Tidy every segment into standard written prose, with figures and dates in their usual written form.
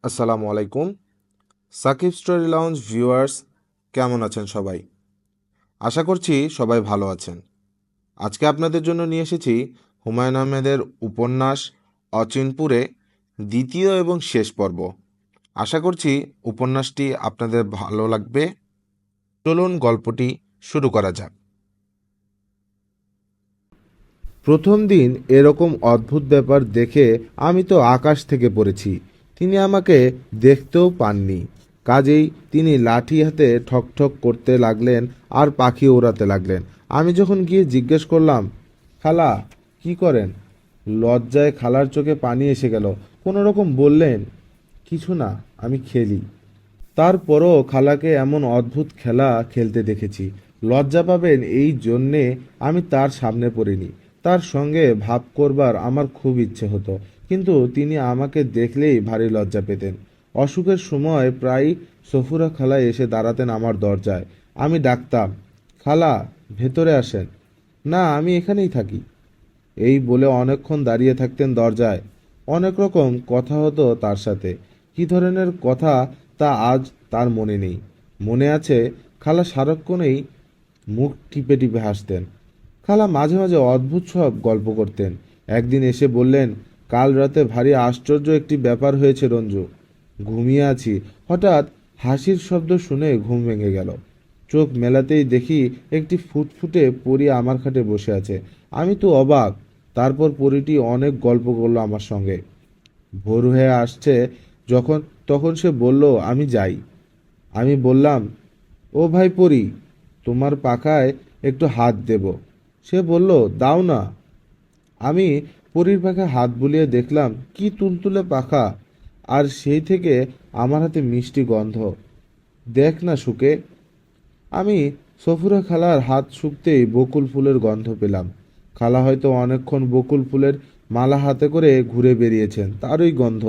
আসসালামু আলাইকুম। Shakib story lounge viewers, কেমন আছেন সবাই? আশা করছি সবাই ভালো আছেন। আজকে আপনাদের জন্য নিয়ে এসেছি হুমায়ুন আহমেদের উপন্যাস অচিনপুরে দ্বিতীয় এবং শেষ পর্ব। আশা করছি উপন্যাসটি আপনাদের ভালো লাগবে। চলুন গল্পটি শুরু করা যাক। প্রথম দিন এরকম অদ্ভুত ব্যাপার দেখে আমি তো আকাশ থেকে পড়েছি। তিনি আমাকে দেখতেও পাননি, কাজেই তিনি লাঠি হাতে ঠকঠক করতে লাগলেন আর পাখি ওড়াতে লাগলেন। আমি যখন গিয়ে জিজ্ঞেস করলাম, খালা কি করেন, লজ্জায় খালার চোখে পানি এসে গেল। কোনো রকম বললেন, কিছু না, আমি খেলি। তারপরও খালাকে এমন অদ্ভুত খেলা খেলতে দেখেছি। লজ্জা পাবেন এই জন্যে আমি তার সামনে পড়িনি। তার সঙ্গে ভাব করবার আমার খুব ইচ্ছে হতো, কিন্তু তিনি আমাকে দেখলেই ভারী লজ্জা পেতেন। অসুখের সময় প্রায় সফুরা খালা এসে দাঁড়াতেন আমার দরজায়। আমি ডাকতাম, খালা ভেতরে আসেন। না, আমি এখানেই থাকি, এই বলে অনেকক্ষণ দাঁড়িয়ে থাকতেন দরজায়। অনেক রকম কথা হতো তার সাথে। কী ধরনের কথা তা আজ তার মনে নেই। মনে আছে খালা সারাক্ষণেই মুখ টিপে টিপে হাসতেন। খালা মাঝে মাঝে অদ্ভুত সব গল্প করতেন। একদিন এসে বললেন, কাল রাতে ভারী আশ্চর্য একটি ব্যাপার হয়েছে রঞ্জু। ঘুমিয়ে আছি, হঠাৎ হাসির শব্দ শুনে ঘুম ভেঙে গেল। চোখ মেলাতেই দেখি একটি ফুটফুটে পরী আমার খাটে বসে আছে। আমি তো অবাক। তারপর পরীটি অনেক গল্প করলো আমার সঙ্গে। ভোর হয়ে আসছে যখন, তখন সে বলল আমি যাই। আমি বললাম, ও ভাই পরী, তোমার পাখায় একটু হাত দেব। সে বলল, দাও না। আমি পরীর পাখায় হাত বুলিয়ে দেখলাম কি তুলতুলে পাখা, আর সেই থেকে আমার হাতে মিষ্টি গন্ধ। দেখ না শুকে। আমি সফুরা খালার হাত শুকতেই বকুল ফুলের গন্ধ পেলাম। খালা হয়তো অনেকক্ষণ বকুল ফুলের মালা হাতে করে ঘুরে বেরিয়েছেন, তারই গন্ধ।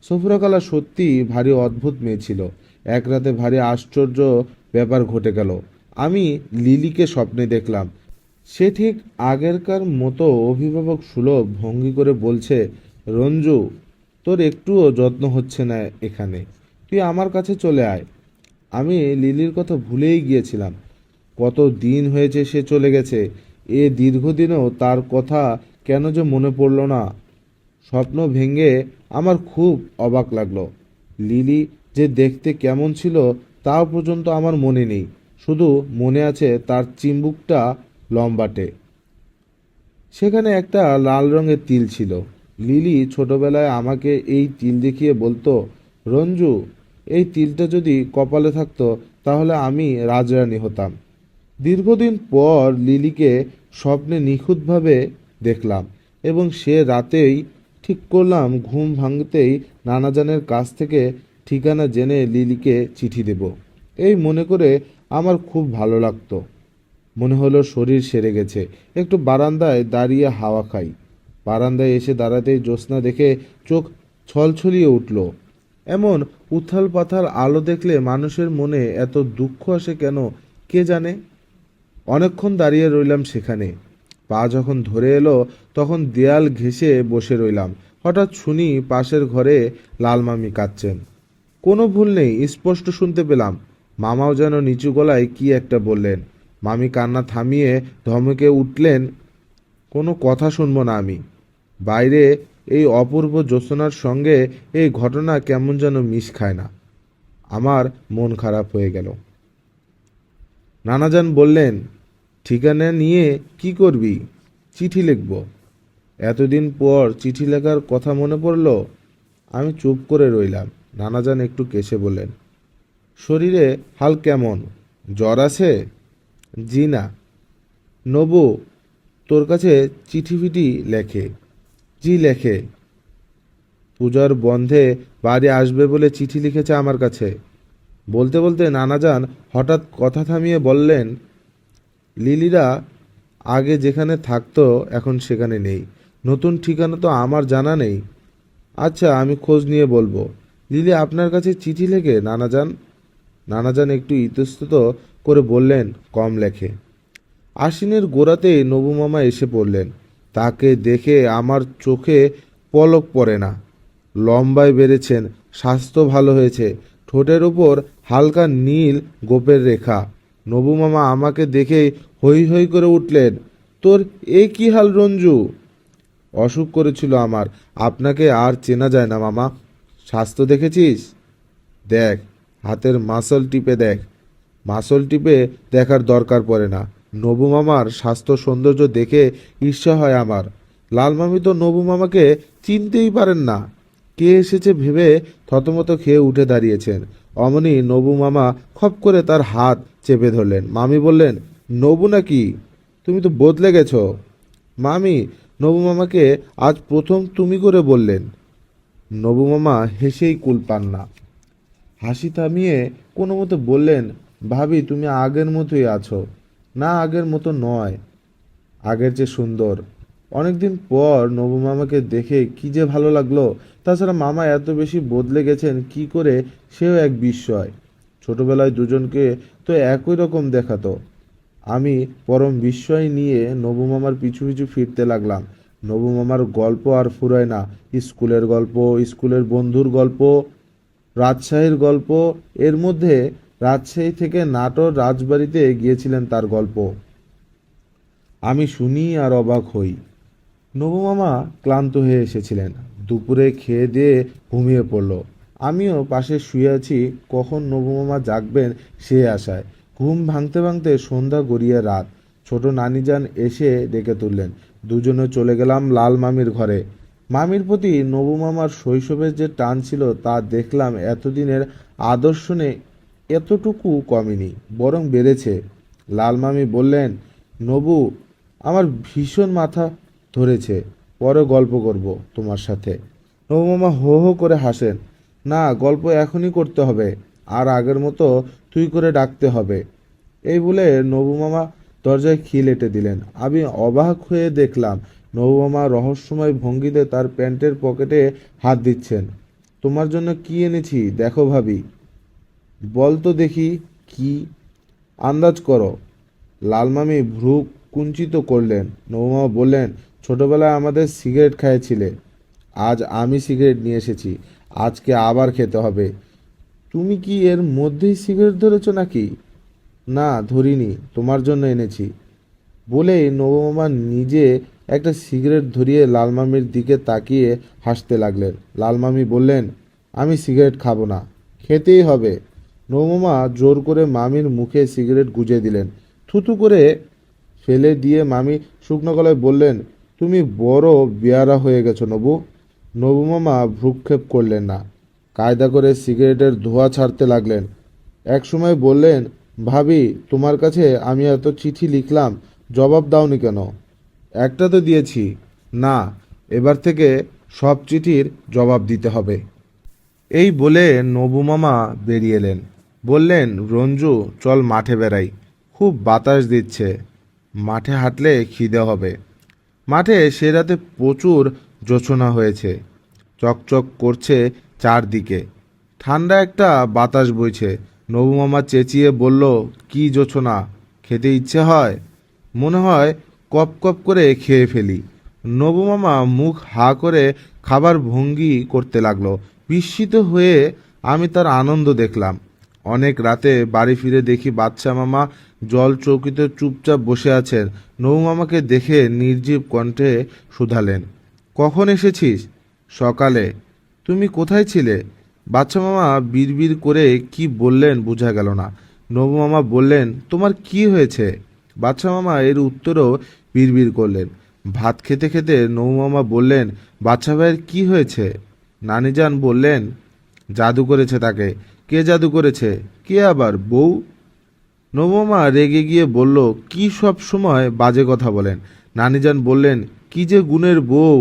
সফুরা খালা সত্যি ভারী অদ্ভুত মেয়ে ছিল। এক রাতে ভারী আশ্চর্য ব্যাপার ঘটে গেল। আমি লিলিকে স্বপ্নে দেখলাম। সে ঠিক আগেরকার মতো অভিভাবক সুলভ ভঙ্গি করে বলছে, রঞ্জু, তোর একটুও যত্ন হচ্ছে না এখানে, তুই আমার কাছে চলে আয়। আমি লিলির কথা ভুলেই গিয়েছিলাম। কত দিন হয়েছে সে চলে গেছে, এ দীর্ঘদিনেও তার কথা কেন যে মনে পড়ল না। স্বপ্ন ভেঙে আমার খুব অবাক লাগলো। লিলি যে দেখতে কেমন ছিল তাও পর্যন্ত আমার মনে নেই, শুধু মনে আছে তার চিম্বুকটা লম্বাটে। সেখানে একটা লাল রঙের তিল ছিল। লিলি ছোটবেলায় আমাকে এই তিল দেখিয়ে বলতো, রঞ্জু, এই তিলটা যদি কপালে থাকতো তাহলে আমি রাজরানী হতাম। দীর্ঘদিন পর লিলিকে স্বপ্নে নিখুঁতভাবে দেখলাম, এবং সে রাতেই ঠিক করলাম ঘুম ভাঙতেই নানাজানের কাছ থেকে ঠিকানা জেনে লিলিকে চিঠি দেব। এই মনে করে আমার খুব ভালো লাগতো। মনে হলো শরীর সেরে গেছে। একটু বারান্দায় দাঁড়িয়ে হাওয়া খাই। বারান্দায় এসে দাঁড়াতেই জ্যোৎস্না দেখে চোখ ছলছলিয়ে উঠল। এমন উথাল পাথাল আলো দেখলে মানুষের মনে এত দুঃখ আসে কেন কে জানে। অনেকক্ষণ দাঁড়িয়ে রইলাম সেখানে। পা যখন ধরে এলো তখন দেয়াল ঘেঁষে বসে রইলাম। হঠাৎ শুনি পাশের ঘরে লাল মামি কাঁদছেন। কোনো ভুল নেই, স্পষ্ট শুনতে পেলাম। মামাও যেন নিচু গলায় কি একটা বললেন। মামি কান্না থামিয়ে ধমকে উঠলেন, কোনো কথা শুনবো না আমি। বাইরে এই অপূর্ব জ্যোৎস্নার সঙ্গে এই ঘটনা কেমন যেন মিশ খায় না। আমার মন খারাপ হয়ে গেল। নানাজান বললেন, ঠিকানা নিয়ে কি করবি? চিঠি লিখব। এতদিন পর চিঠি লেখার কথা মনে পড়ল। আমি চুপ করে রইলাম। নানাজান একটু কেশে বললেন, শরীরে হাল কেমন, জ্বর আছে? জি না। নবু তোর কাছে চিঠি ফিটি লেখে? জি লেখে। পূজার বন্ধে বাড়ি আসবে বলে চিঠি লিখেছে আমার কাছে। বলতে বলতে নানাজান হঠাৎ কথা থামিয়ে বললেন, লিলিরা আগে যেখানে থাকতো এখন সেখানে নেই। নতুন ঠিকানা তো আমার জানা নেই। আচ্ছা, আমি খোঁজ নিয়ে বলবো। লিলি আপনার কাছে চিঠি লেখে নানাজান? নানাজান একটু ইতস্তত করে বললেন, কম লেখে। আশ্বিনের গোড়াতেই নবু মামা এসে পড়লেন। তাকে দেখে আমার চোখে পলক পড়ে না। লম্বায় বেড়েছেন, স্বাস্থ্য ভালো হয়েছে। ঠোঁটের উপর হালকা নীল গোপের রেখা। নবু মামা আমাকে দেখে হৈ হৈ করে উঠলেন, তোর এ কি হাল রঞ্জু? অসুখ করেছিল আমার, আপনাকে আর চেনা যায় না মামা। স্বাস্থ্য দেখেছিস? দেখ, হাতের মাসল টিপে দেখ। মাসল টিপে দেখার দরকার পড়ে না। নবু মামার স্বাস্থ্য সৌন্দর্য দেখে ঈর্ষা হয় আমার। লাল মামি তো নবু মামাকে চিনতেই পারেন না। কে এসেছে ভেবে থতমত খেয়ে উঠে দাঁড়িয়েছেন। অমনি নবু মামা খপ করে তার হাত চেপে ধরলেন। মামি বললেন, নবু নাকি? তুমি তো বদলে গেছো। মামি, নবু মামাকে আজ প্রথম তুমি করে বললেন। নবু মামা হেসেই কুল পান না। হাসি থামিয়ে কোনো মতো বললেন, ভাবি তুমি আগের মতোই আছো। না, আগের মতো নয়, আগের চেয়ে সুন্দর। অনেকদিন পর নবু মামাকে দেখে কি যে ভালো লাগলো। তাছাড়া মামা এত বেশি বদলে গেছেন কি করে, সেও এক বিস্ময়। ছোটবেলায় দুজনকে তো একই রকম দেখাতো। আমি পরম বিস্ময় নিয়ে নবু মামার পিছু পিছু ফিরতে লাগলাম। নবু মামার গল্প আর ফুরায় না। স্কুলের গল্প, স্কুলের বন্ধুর গল্প, রাজশাহীর গল্প। এর মধ্যে রাজশাহী থেকে নাটোর রাজবাড়িতে গিয়েছিলেন তার গল্প। আমি শুনি আর অবাক হই। নবু মামা ক্লান্ত হয়ে এসেছিলেন। দুপুরে খেয়ে দিয়ে ঘুমিয়ে পড়ল। আমিও পাশে শুয়ে আছি, কখন নবু মামা জাগবেন সে আশায়। ঘুম ভাঙতে ভাঙতে সন্ধ্যা গড়িয়ে রাত। ছোট নানিজান এসে ডেকে তুললেন। দুজনে চলে গেলাম লাল মামির ঘরে। মামির প্রতি নবু মামার শৈশবের যে টান ছিল তা দেখলাম এতদিনের আদর্শনে এতটুকু কমেনি, বরং বেড়েছে। লাল মামি বললেন, নবু, আমার ভীষণ মাথা ধরেছে, পরে গল্প করব তোমার সাথে। নবু মামা হো হো করে হাসেন। না, গল্প এখনই করতে হবে, আর আগের মতো তুই করে ডাকতে হবে। এই বলে নবু মামা দরজায় খিল এঁটে দিলেন। আমি অবাক হয়ে দেখলাম নবু মামা রহস্যময় ভঙ্গিতে তার প্যান্টের পকেটে হাত দিচ্ছেন। তোমার জন্য কি এনেছি দেখো ভাবি। বল তো দেখি কি, আন্দাজ করো। লালমামি ভ্রু কুঞ্চিত করলেন। নবুমা বললেন, ছোটবেলায় আমাদের সিগারেট খাইয়েছিলে, আজ আমি সিগারেট নিয়ে এসেছি, আজকে আবার খেতে হবে। তুমি কি এর মধ্যেই সিগারেট ধরেছো নাকি? না, ধরিনি, তোমার জন্য এনেছি। বলেই নবমামা নিজে একটা সিগারেট ধরিয়ে লালমামির দিকে তাকিয়ে হাসতে লাগলেন। লালমামি বললেন, আমি সিগারেট খাবো না, খেতেই হবে। নবমামা জোর করে মামির মুখে সিগারেট গুজে দিলেন। থুতু করে ফেলে দিয়ে মামি শুকনো গলায় বললেন, তুমি বড় বেয়ারা হয়ে গেছো নবু। নবু মামা ভ্রুক্ষেপ করলেন না, কায়দা করে সিগারেটের ধোঁয়া ছাড়তে লাগলেন। এক সময় বললেন, ভাবি, তোমার কাছে আমি এত চিঠি লিখলাম, জবাব দাওনি কেন? একটা তো দিয়েছি। না, এবার থেকে সব চিঠির জবাব দিতে হবে। এই বলে নবু মামা বেরিয়ে এলেন। বললেন, রঞ্জু, চল মাঠে বেড়াই, খুব বাতাস দিচ্ছে, মাঠে হাঁটলে খিদে হবে। মাঠে সে রাতে প্রচুর জোছনা হয়েছে, চকচক করছে চারদিকে, ঠান্ডা একটা বাতাস বইছে। নবু মামা চেঁচিয়ে বলল, কি জোছনা, খেতে ইচ্ছে হয়? মনে হয় কপ কপ করে খেয়ে ফেলি। নবু মামা মুখ হা করে খাবার ভঙ্গি করতে লাগলো। বিস্মিত হয়ে আমি তার আনন্দ দেখলাম। অনেক রাতে বাড়ি ফিরে দেখি বাচ্চা মামা জল চৌকিতে চুপচাপ বসে আছেন। নবু মামাকে দেখে নির্জীব কণ্ঠে শুধালেন, কখন এসেছিস? সকালে। তুমি কোথায় ছিলে? বাচ্চা মামা বিড়বিড় করে কি বললেন বোঝা গেল না। নবু মামা বললেন, তোমার কি হয়েছে? বাচ্চা মামা এর উত্তরও বিড়বিড় করলেন। ভাত খেতে খেতে নবু মামা বললেন, বাচ্চা ভাইয়ের কি হয়েছে? নানিজান বললেন, জাদু করেছে তাকে। কে জাদু করেছে? কে আবার? বউ। নবু মামা রেগে গিয়ে বলল, কি সব সময় বাজে কথা বলেন? নানিজান বললেন, কি যে গুণের বউ,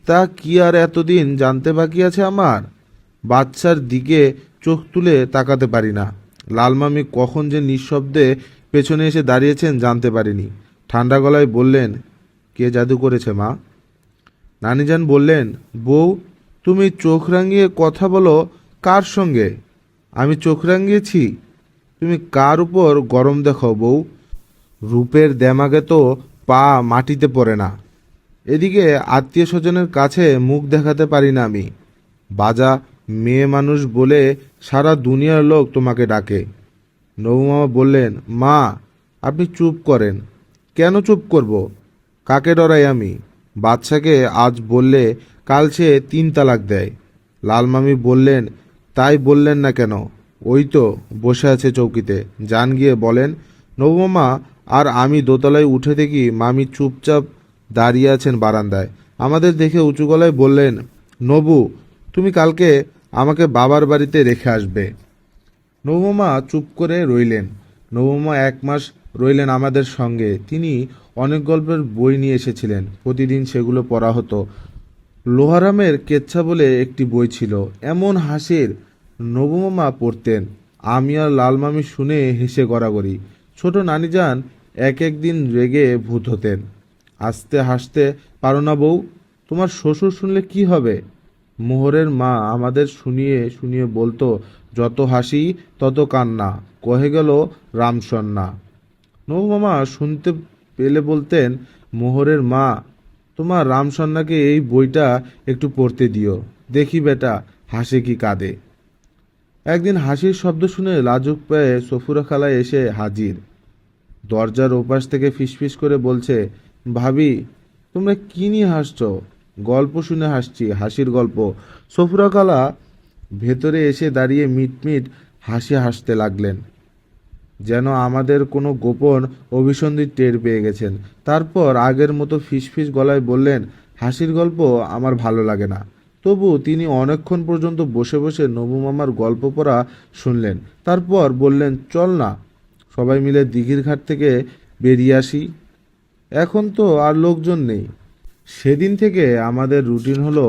তা কি আর এতদিন জানতে বাকি আছে আমার? বাচ্চার দিকে চোখ তুলে তাকাতে পারি না। লালমামি কখন যে নিঃশব্দে পেছনে এসে দাঁড়িয়েছেন জানতে পারিনি। ঠান্ডা গলায় বললেন, কে জাদু করেছে মা? নানিজান বললেন, বউ। তুমি চোখ রাঙিয়ে কথা বলো কার সঙ্গে? আমি চোখ রাঙিয়েছি? তুমি কার উপর গরম দেখো বউ? রূপের দেমাগে তো পা মাটিতে পড়ে না। এদিকে আত্মীয় স্বজনের কাছে মুখ দেখাতে পারি না আমি। বাজা মেয়ে মানুষ বলে সারা দুনিয়ার লোক তোমাকে ডাকে। নবু মামা বললেন, মা আপনি চুপ করেন। কেন চুপ করব? কাকে ডরাই আমি? বাদশাকে আজ বললে কাল সে 3 তালাক দেয়। লাল মামি বললেন, তাই বললেন না কেন? ওই তো বসে আছে চৌকিতে, যান গিয়ে বলেন। নবু মামা আর আমি দোতলায় উঠে দেখি মামি চুপচাপ দাঁড়িয়ে আছেন বারান্দায়। আমাদের দেখে উঁচু গলায় বললেন, নবু তুমি কালকে আমাকে বাবার বাড়িতে রেখে আসবে। নবু মামা চুপ করে রইলেন। নবু মামা 1 মাস রইলেন আমাদের সঙ্গে। তিনি অনেক গল্পের বই নিয়ে এসেছিলেন। প্রতিদিন সেগুলো পড়া হতো। লোহারামের কেচ্ছা বলে একটি বই ছিল। এমন হাসির! নবু মামা পড়তেন, আমি আর লাল মামি শুনে হেসে গড়াগড়ি। ছোট নানিজান এক একদিন রেগে ভূত হতেন। আস্তে হাসতে পারো না বউ, তোমার শ্বশুর শুনলে কি হবে? মোহরের মা আমাদের শুনিয়ে শুনিয়ে বলতো, যত হাসি তত কান্না, কহে গেল রামসন্না। নবু মামা শুনতে পেলে বলতেন, মোহরের মা তোমার রামসন্নাকে এই বইটা একটু পড়তে দিও, দেখি বেটা হাসে কি কাঁদে। একদিন হাসির শব্দ শুনে লাজুক পায়ে সফুরা খালা এসে হাজির। দরজার ওপাশ থেকে ফিসফিস করে বলছে, ভাবি তোমরা কি নিয়ে হাসছো? গল্প শুনে হাসছি, হাসির গল্প। সফুরা খালা ভেতরে এসে দাঁড়িয়ে মিটমিট হাসি হাসতে লাগলেন, যেন আমাদের কোনো গোপন অভিসন্ধি টের পেয়ে গেছেন। তারপর আগের মতো ফিসফিস গলায় বললেন, হাসির গল্প আমার ভালো লাগে না। তবু তিনি অনেকক্ষণ পর্যন্ত বসে বসে নবু মামার গল্প পড়া শুনলেন। তারপর বললেন, চল না সবাই মিলে দিঘির ঘাট থেকে বেরিয়ে আসি, এখন তো আর লোকজন নেই। সেদিন থেকে আমাদের রুটিন হলো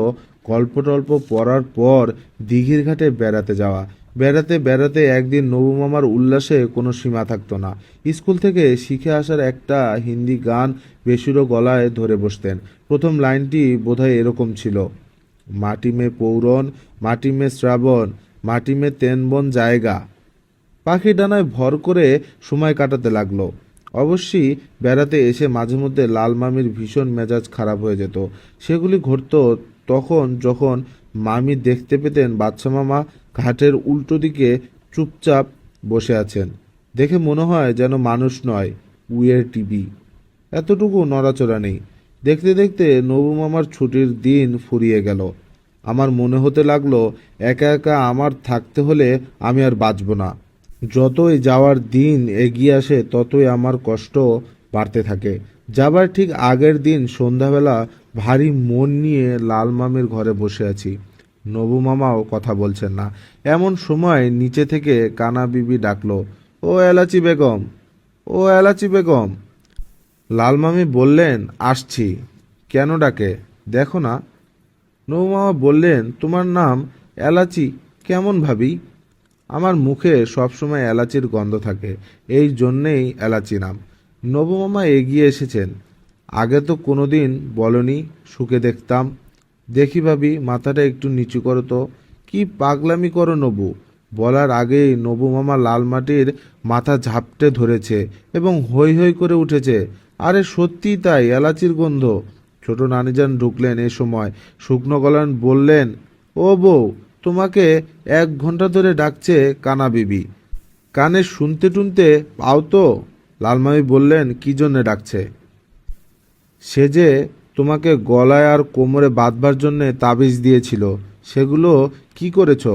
গল্প টল্প পড়ার পর দিঘির ঘাটে বেড়াতে যাওয়া। বেড়াতে বেড়াতে একদিন নবু মামার উল্লাসে কোনো সীমা থাকতো না। স্কুল থেকে শিখে আসার একটা হিন্দি গান বেসুরো গলায় ধরে বসতেন। প্রথম লাইনটি বোধহয় এরকম ছিল, মাটি মে পৌরন, মাটি মে শ্রাবণ, মাটি মে তেনবন জায়গা। পাখি ডানায় ভর করে সময় কাটাতে লাগলো। অবশ্যই বেড়াতে এসে মাঝে মধ্যে লাল মামির ভীষণ মেজাজ খারাপ হয়ে যেত। সেগুলি ঘটতো তখন যখন মামি দেখতে পেতেন বাদশা মামা ঘাটের উল্টো দিকে চুপচাপ বসে আছেন। দেখে মনে হয় যেন মানুষ নয়, উইয়ের টিভি, এতটুকু নড়াচড়া নেই। দেখতে দেখতে নবু মামার ছুটির দিন ফুরিয়ে গেল। আমার মনে হতে লাগলো একা একা আমার থাকতে হলে আমি আর বাঁচব না। যতই যাওয়ার দিন এগিয়ে আসে ততই আমার কষ্ট বাড়তে থাকে। যাবার ঠিক আগের দিন সন্ধ্যাবেলা ভারী মন নিয়ে লাল মামির ঘরে বসে আছি। নবু মামাও কথা বলছেন না। এমন সময় নিচে থেকে কানা বিবি ডাকলো, ও এলাচি বেগম, ও এলাচি বেগম। লাল মামি বললেন, আসছি। কেন ডাকে দেখো না। নবু মামা বললেন, তোমার নাম এলাচি কেমন ভাবি? আমার মুখে সবসময় এলাচির গন্ধ থাকে, এই জন্যেই এলাচি নাম। নবু মামা এগিয়ে এসেছেন। আগে তো কোনোদিন বলনি, শুকে দেখতাম। দেখি ভাবি মাথাটা একটু নিচু করো তো। কি পাগলামি করো নবু? বলার আগেই নবু মামা লাল মাটির মাথা ঝাপটে ধরেছে এবং হৈ হৈ করে উঠেছে। আরে সত্যিই তাই, এলাচির গন্ধ। ছোট নানিজান ঢুকলেন এ সময়। শুকনো গলায় বললেন, ও বউ, তোমাকে 1 ঘন্টা ধরে ডাকছে কানা বিবি, কানে শুনতে টুনতে পাও তো? লালমামি বললেন, কি জন্যে ডাকছে? সে যে তোমাকে গলায় আর কোমরে বাঁধবার জন্যে তাবিজ দিয়েছিল, সেগুলো কি করেছ?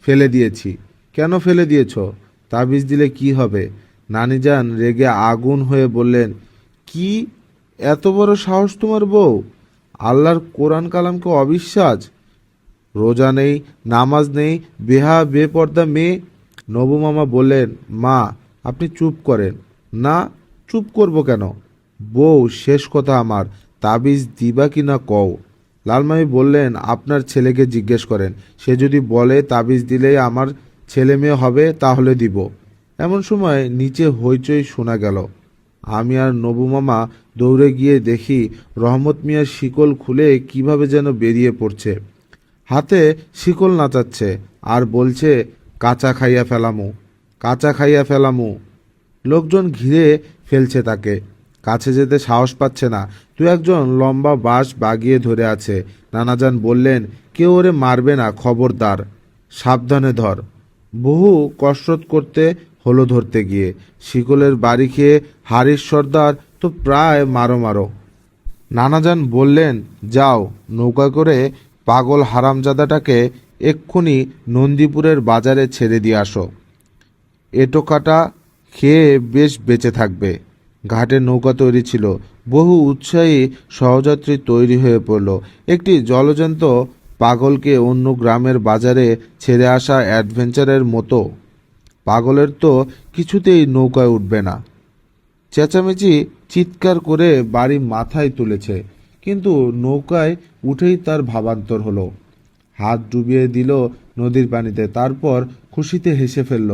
ফেলে দিয়েছি। কেন ফেলে দিয়েছ? তাবিজ দিলে কি হবে? নানিজান রেগে আগুন হয়ে বললেন, কি এত বড় সাহস তোমার বউ? আল্লাহর কোরআন কালামকে অবিশ্বাস! রোজা নেই, নামাজ নেই, বেপর্দা মেয়ে। নবু মামা বললেন, মা আপনি চুপ করেন না। চুপ করব কেন? বউ, শেষ কথা আমার, তাবিজ দিবা কি না কও। লালমামি বললেন, আপনার ছেলেকে জিজ্ঞেস করেন, সে যদি বলে তাবিজ দিলেই আমার ছেলে মেয়ে হবে তাহলে দিব। এমন সময় নিচে হইচই শোনা গেল। আমি আর নবু মামা দৌড়ে গিয়ে দেখি রহমত মিয়ার শিকল খুলে কিভাবে যেন বেরিয়ে পড়ছে। হাতে শিকল নাচাচ্ছে আর বলছে, কাঁচা খাইয়া ফেলামু, কাঁচা খাইয়া ফেলামু। লোকজন ঘিরে ফেলছে তাকে, কাছে যেতে সাহস পাচ্ছে না। দু একজন লম্বা বাঁশ বাগিয়ে ধরে আছে। নানাজান বললেন, কেউ ওরে মারবে না, খবরদার, সাবধানে ধর। বহু কসরত করতে হলো ধরতে গিয়ে। শিকলের বাড়ি খেয়ে হারিস সর্দার তো প্রায় মারো মারো। নানাজান বললেন, যাও, নৌকা করে পাগল হারামজাদাটাকে এক্ষুনি নন্দীপুরের বাজারে ছেড়ে দিয়ে আসো। এটোকাটা খেয়ে বেশ বেঁচে থাকবে। ঘাটে নৌকা তৈরি ছিল। বহু উৎসাহী সহযাত্রী তৈরি হয়ে পড়ল। একটি জলজন্ত পাগলকে অন্য গ্রামের বাজারে ছেড়ে আসা অ্যাডভেঞ্চারের মতো। পাগলের তো কিছুতেই নৌকায় উঠবে না। চেঁচামেচি চিৎকার করে বাড়ি মাথায় তুলেছে, কিন্তু নৌকায় উঠেই তার ভাবান্তর হলো। হাত ডুবিয়ে দিল নদীর পানিতে, তারপর খুশিতে হেসে ফেলল।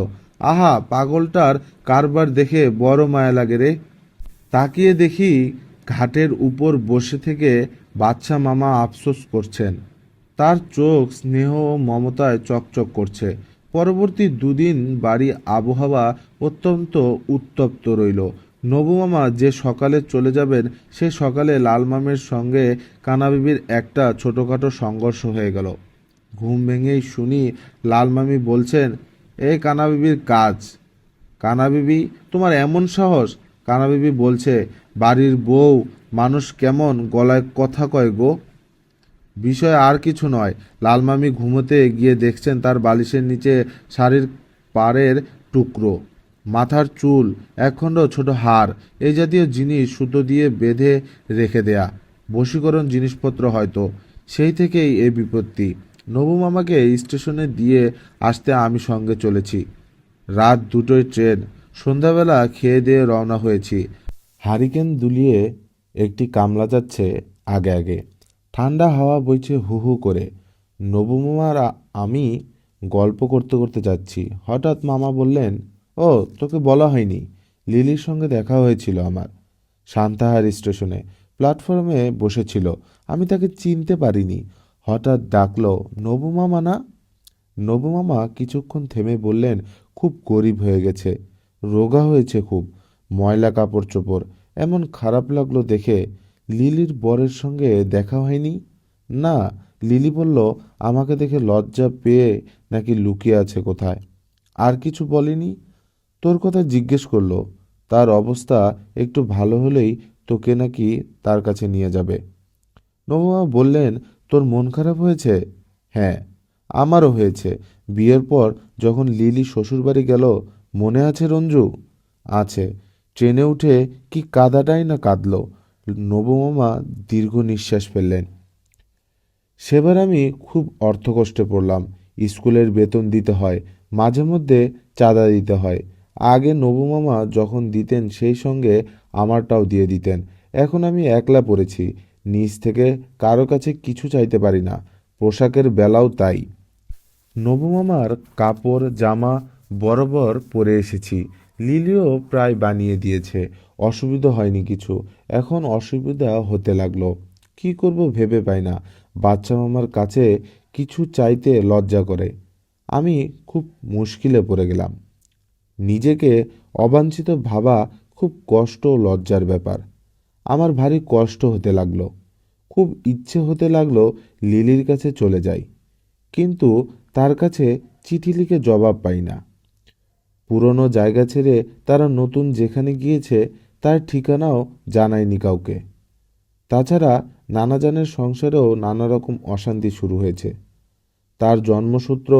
আহা, পাগলটার কারবার দেখে বড় মায়া লাগে রে। তাকিয়ে দেখি ঘাটের উপর বসে থেকে বাচ্চা মামা আফসোস করছেন। তার চোখ স্নেহ ও মমতায় চকচক করছে। পরবর্তী দুদিন বাড়ি আবহাওয়া অত্যন্ত উত্তপ্ত রইল। নবুমামা যে সকালে চলে যাবেন, সে সকালে লালমামের সঙ্গে কানাবিবির একটা ছোটোখাটো সংঘর্ষ হয়ে গেল। ঘুম ভেঙেই শুনি লালমামি বলছেন, এই কানাবিবির কাজ। কানাবিবি, তোমার এমন সাহস? কানাবিবি বলছে, বাড়ির বউ মানুষ কেমন গলায় কথা কয় গো। বিষয় আর কিছু নয়। লালমামি ঘুমোতে গিয়ে দেখছেন তার বালিশের নিচে শাড়ির পাড়ের টুকরো, মাথার চুল, একখণ্ড ছোট হার, এই জাতীয় জিনিস সুতো দিয়ে বেঁধে রেখে দেয়া। বশীকরণ জিনিসপত্র হয়তো। সেই থেকেই এই বিপত্তি। নবু মামাকে স্টেশনে দিয়ে আসতে আমি সঙ্গে চলেছি। রাত 2টোয় ট্রেন। সন্ধ্যাবেলা খেয়ে দিয়ে রওনা হয়েছি। হারিকেন দুলিয়ে একটি কামলা যাচ্ছে আগে আগে। ঠান্ডা হাওয়া বইছে হু হু করে। নবুমামার আমি গল্প করতে করতে যাচ্ছি। হঠাৎ মামা বললেন, ও, তোকে বলা হয়নি, লিলির সঙ্গে দেখা হয়েছিল আমার। সান্তাহার স্টেশনে প্ল্যাটফর্মে বসেছিল। আমি তাকে চিনতে পারিনি। হঠাৎ ডাকলো, নবুমামা না? নবুমামা কিছুক্ষণ থেমে বললেন, খুব গরিব হয়ে গেছে, রোগা হয়েছে খুব, ময়লা কাপড় চোপড়। এমন খারাপ লাগলো দেখে। লিলির বরের সঙ্গে দেখা হয়নি? না। লিলি বলল, আমাকে দেখে লজ্জা পেয়ে নাকি লুকিয়ে আছে কোথায়। আর কিছু বলেনি? তোর কথা জিজ্ঞেস করলো। তার অবস্থা একটু ভালো হলেই তোকে নাকি তার কাছে নিয়ে যাবে। নবমা বললেন, তোর মন খারাপ হয়েছে? হ্যাঁ, আমারও হয়েছে। বিয়ের পর যখন লিলি শ্বশুরবাড়ি গেল, মনে আছে রঞ্জু? আছে। ট্রেনে উঠে কি কাদাটাই না কাঁদল। নবমামা দীর্ঘ নিঃশ্বাস ফেললেন। সেবার আমি খুব অর্থকষ্টে পড়লাম। স্কুলের বেতন দিতে হয়, মাঝে মধ্যে চাঁদা দিতে হয়। আগে নবুমামা যখন দিতেন সেই সঙ্গে আমারটাও দিয়ে দিতেন। এখন আমি একলা পড়েছি, নিজ থেকে কারো কাছে কিছু চাইতে পারি না। পোশাকের বেলাও তাই। নবুমামার কাপড় জামা বরাবর পরে এসেছি। লিলিও প্রায় বানিয়ে দিয়েছে। অসুবিধা হয়নি কিছু। এখন অসুবিধা হতে লাগলো। কি করব ভেবে পাই না। বাচ্চা মামার কাছে কিছু চাইতে লজ্জা করে। আমি খুব মুশকিলে পড়ে গেলাম। নিজেকে অবাঞ্ছিত ভাবা খুব কষ্ট ও লজ্জার ব্যাপার। আমার ভারী কষ্ট হতে লাগলো। খুব ইচ্ছে হতে লাগলো লিলির কাছে চলে যাই, কিন্তু তার কাছে চিঠি লিখে জবাব পাই না। পুরনো জায়গা ছেড়ে তারা নতুন যেখানে গিয়েছে তার ঠিকানাও জানায়নি কাউকে। তাছাড়া নানাজানের সংসারেও নানা রকম অশান্তি শুরু হয়েছে। তার জন্মসূত্র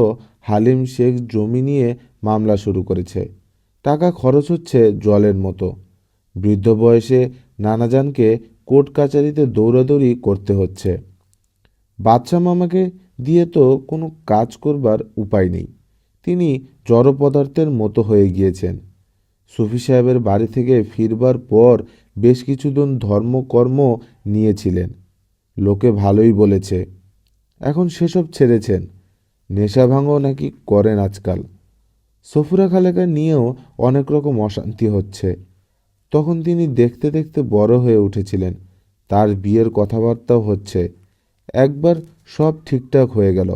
হালিম শেখ জমি নিয়ে মামলা শুরু করেছে। টাকা খরচ হচ্ছে জলের মতো। বৃদ্ধ বয়সে নানাজানকে কোর্ট কাচারিতে দৌড়াদৌড়ি করতে হচ্ছে। বাচ্চা মামাকে দিয়ে তো কোনো কাজ করবার উপায় নেই। তিনি জড় পদার্থের মতো হয়ে গিয়েছেন। সুফি সাহেবের বাড়ি থেকে ফিরবার পর বেশ কিছুদিন ধর্মকর্ম নিয়েছিলেন। লোকে ভালোই বলেছে। এখন সেসব ছেড়েছেন। নেশা ভাঙও নাকি করেন আজকাল। সফুরা খালেকা নিয়েও অনেক রকম অশান্তি হচ্ছে। তখন তিনি দেখতে দেখতে বড় হয়ে উঠেছিলেন। তার বিয়ের কথাবার্তাও হচ্ছে। একবার সব ঠিকঠাক হয়ে গেল।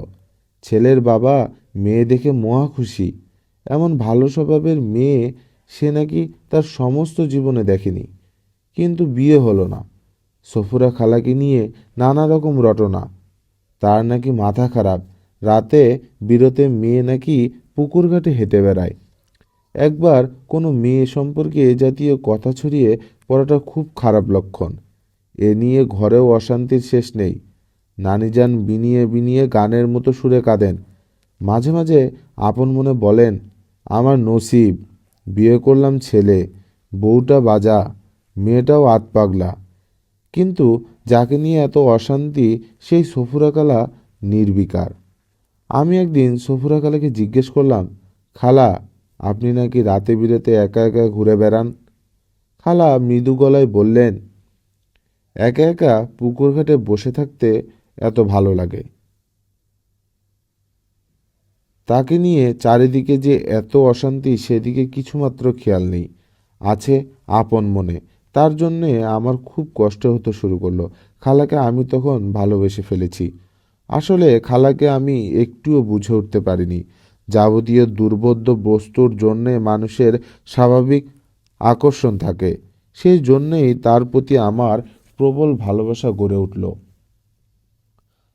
ছেলের বাবা মেয়ে দেখে মহা খুশি। এমন ভালো স্বভাবের মেয়ে সে নাকি তার সমস্ত জীবনে দেখেনি। কিন্তু বিয়ে হলো না। সফুরা খালাকে নিয়ে নানা রকম রটনা। তার নাকি মাথা খারাপ, রাতে বিরতে মেয়ে নাকি পুকুর ঘাটে হেঁটে বেড়ায়। একবার কোনো মেয়ে সম্পর্কে এ জাতীয় কথা ছড়িয়ে পড়াটা খুব খারাপ লক্ষণ। এ নিয়ে ঘরেও অশান্তির শেষ নেই। নানিজান বিনিয়ে বিনিয়ে গানের মতো সুরে কাঁদেন। মাঝে মাঝে আপন মনে বলেন, আমার নসিব, বিয়ে করলাম ছেলে, বউটা বাজা, মেয়েটাও আতপাগলা। কিন্তু যাকে নিয়ে এত অশান্তি সেই সফুরা খালা নির্বিকার। আমি একদিন সফুরা খালাকে জিজ্ঞেস করলাম, খালা, আপনি নাকি রাতে বিরেতে একা একা ঘুরে বেড়ান? খালা মৃদু গলায় বললেন, একা একা পুকুর ঘাটে বসে থাকতে এত ভালো লাগে। তাকে নিয়ে চারিদিকে যে এত অশান্তি সেদিকে কিছুমাত্র খেয়াল নেই। আছে আপন মনে, তার জন্যে আমার খুব কষ্ট হতে শুরু করলো। খালাকে আমি তখন ভালোবেসে ফেলেছি। আসলে খালাকে আমি একটুও বুঝে উঠতে পারিনি। যাবতীয় দুর্বোধ্য বস্তুর জন্যে মানুষের স্বাভাবিক আকর্ষণ থাকে, সেই জন্যেই তার প্রতি আমার প্রবল ভালোবাসা গড়ে উঠল।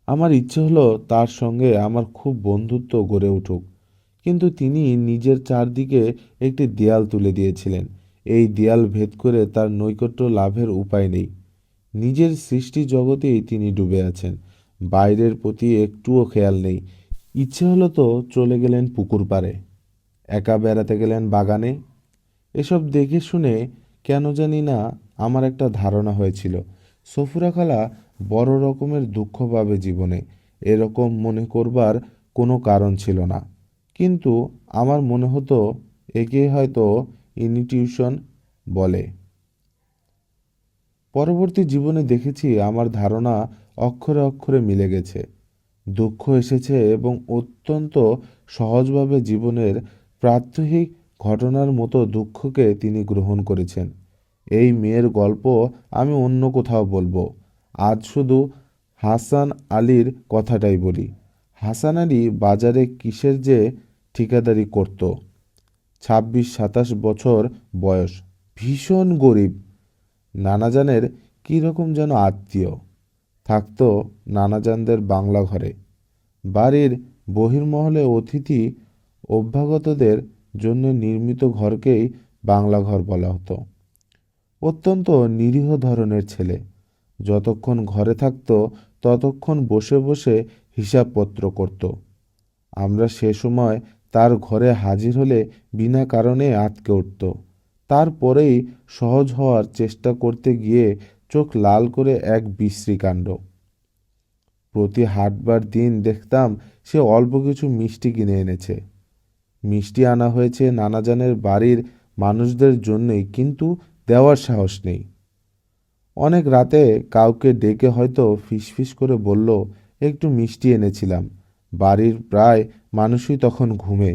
আমার ইচ্ছে হলো তার সঙ্গে আমার খুব বন্ধুত্ব গড়ে উঠুক। কিন্তু তিনি নিজের চারদিকে একটি দেয়াল তুলে দিয়েছিলেন। এই দেয়াল ভেদ করে তার নৈকট্য লাভের উপায় নেই। নিজের সৃষ্টি জগতেই তিনি ডুবে আছেন, বাইরের প্রতি একটুও খেয়াল নেই। ইচ্ছে হলো তো চলে গেলেন পুকুর পাড়ে, একা বেড়াতে গেলেন বাগানে। এসব দেখে শুনে কেন জানি না আমার একটা ধারণা হয়েছিল, সফুরা খালা বড় রকমের দুঃখ পাবে জীবনে। এরকম মনে করবার কোনো কারণ ছিল না, কিন্তু আমার মনে হতো একে হয়তো ইনটিউশন বলে। পরবর্তী জীবনে দেখেছি আমার ধারণা অক্ষরে অক্ষরে মিলে গেছে। দুঃখ এসেছে এবং অত্যন্ত সহজভাবে জীবনের প্রাত্যহিক ঘটনার মতো দুঃখকে তিনি গ্রহণ করেছেন। এই মেয়ের গল্প আমি অন্য কোথাও বলবো। আজ শুধু হাসান আলীর কথাটাই বলি। হাসান আলী বাজারে কিসের যে ঠিকাদারি করত। ২৬-২৭ বছর বয়স, ভীষণ গরিব। নানাজানের কীরকম যেন আত্মীয়, থাকতো নানাজানদের বাংলা ঘরে। বাড়ির বহির্মহলে অতিথি অভ্যাগতদের জন্য নির্মিত ঘরকেই বাংলা ঘর বলা হতো। অত্যন্ত নিরীহ ধরনের ছেলে। যতক্ষণ ঘরে থাকতো ততক্ষণ বসে বসে হিসাবপত্র করত। আমরা সে সময় তার ঘরে হাজির হলে বিনা কারণে আঁতকে উঠত। তারপরেই সহজ হওয়ার চেষ্টা করতে গিয়ে চোখ লাল করে এক বিশ্রী কাণ্ড। প্রতি হাটবার দিন দেখতাম সে অল্প কিছু মিষ্টি কিনে এনেছে। মিষ্টি আনা হয়েছে নানাজানের বাড়ির মানুষদের জন্যই, কিন্তু দেওয়ার সাহস নেই। অনেক রাতে কাউকে ডেকে হয়তো ফিসফিস করে বলল, একটু মিষ্টি এনেছিলাম। বাড়ির প্রায় মানুষই তখন ঘুমে।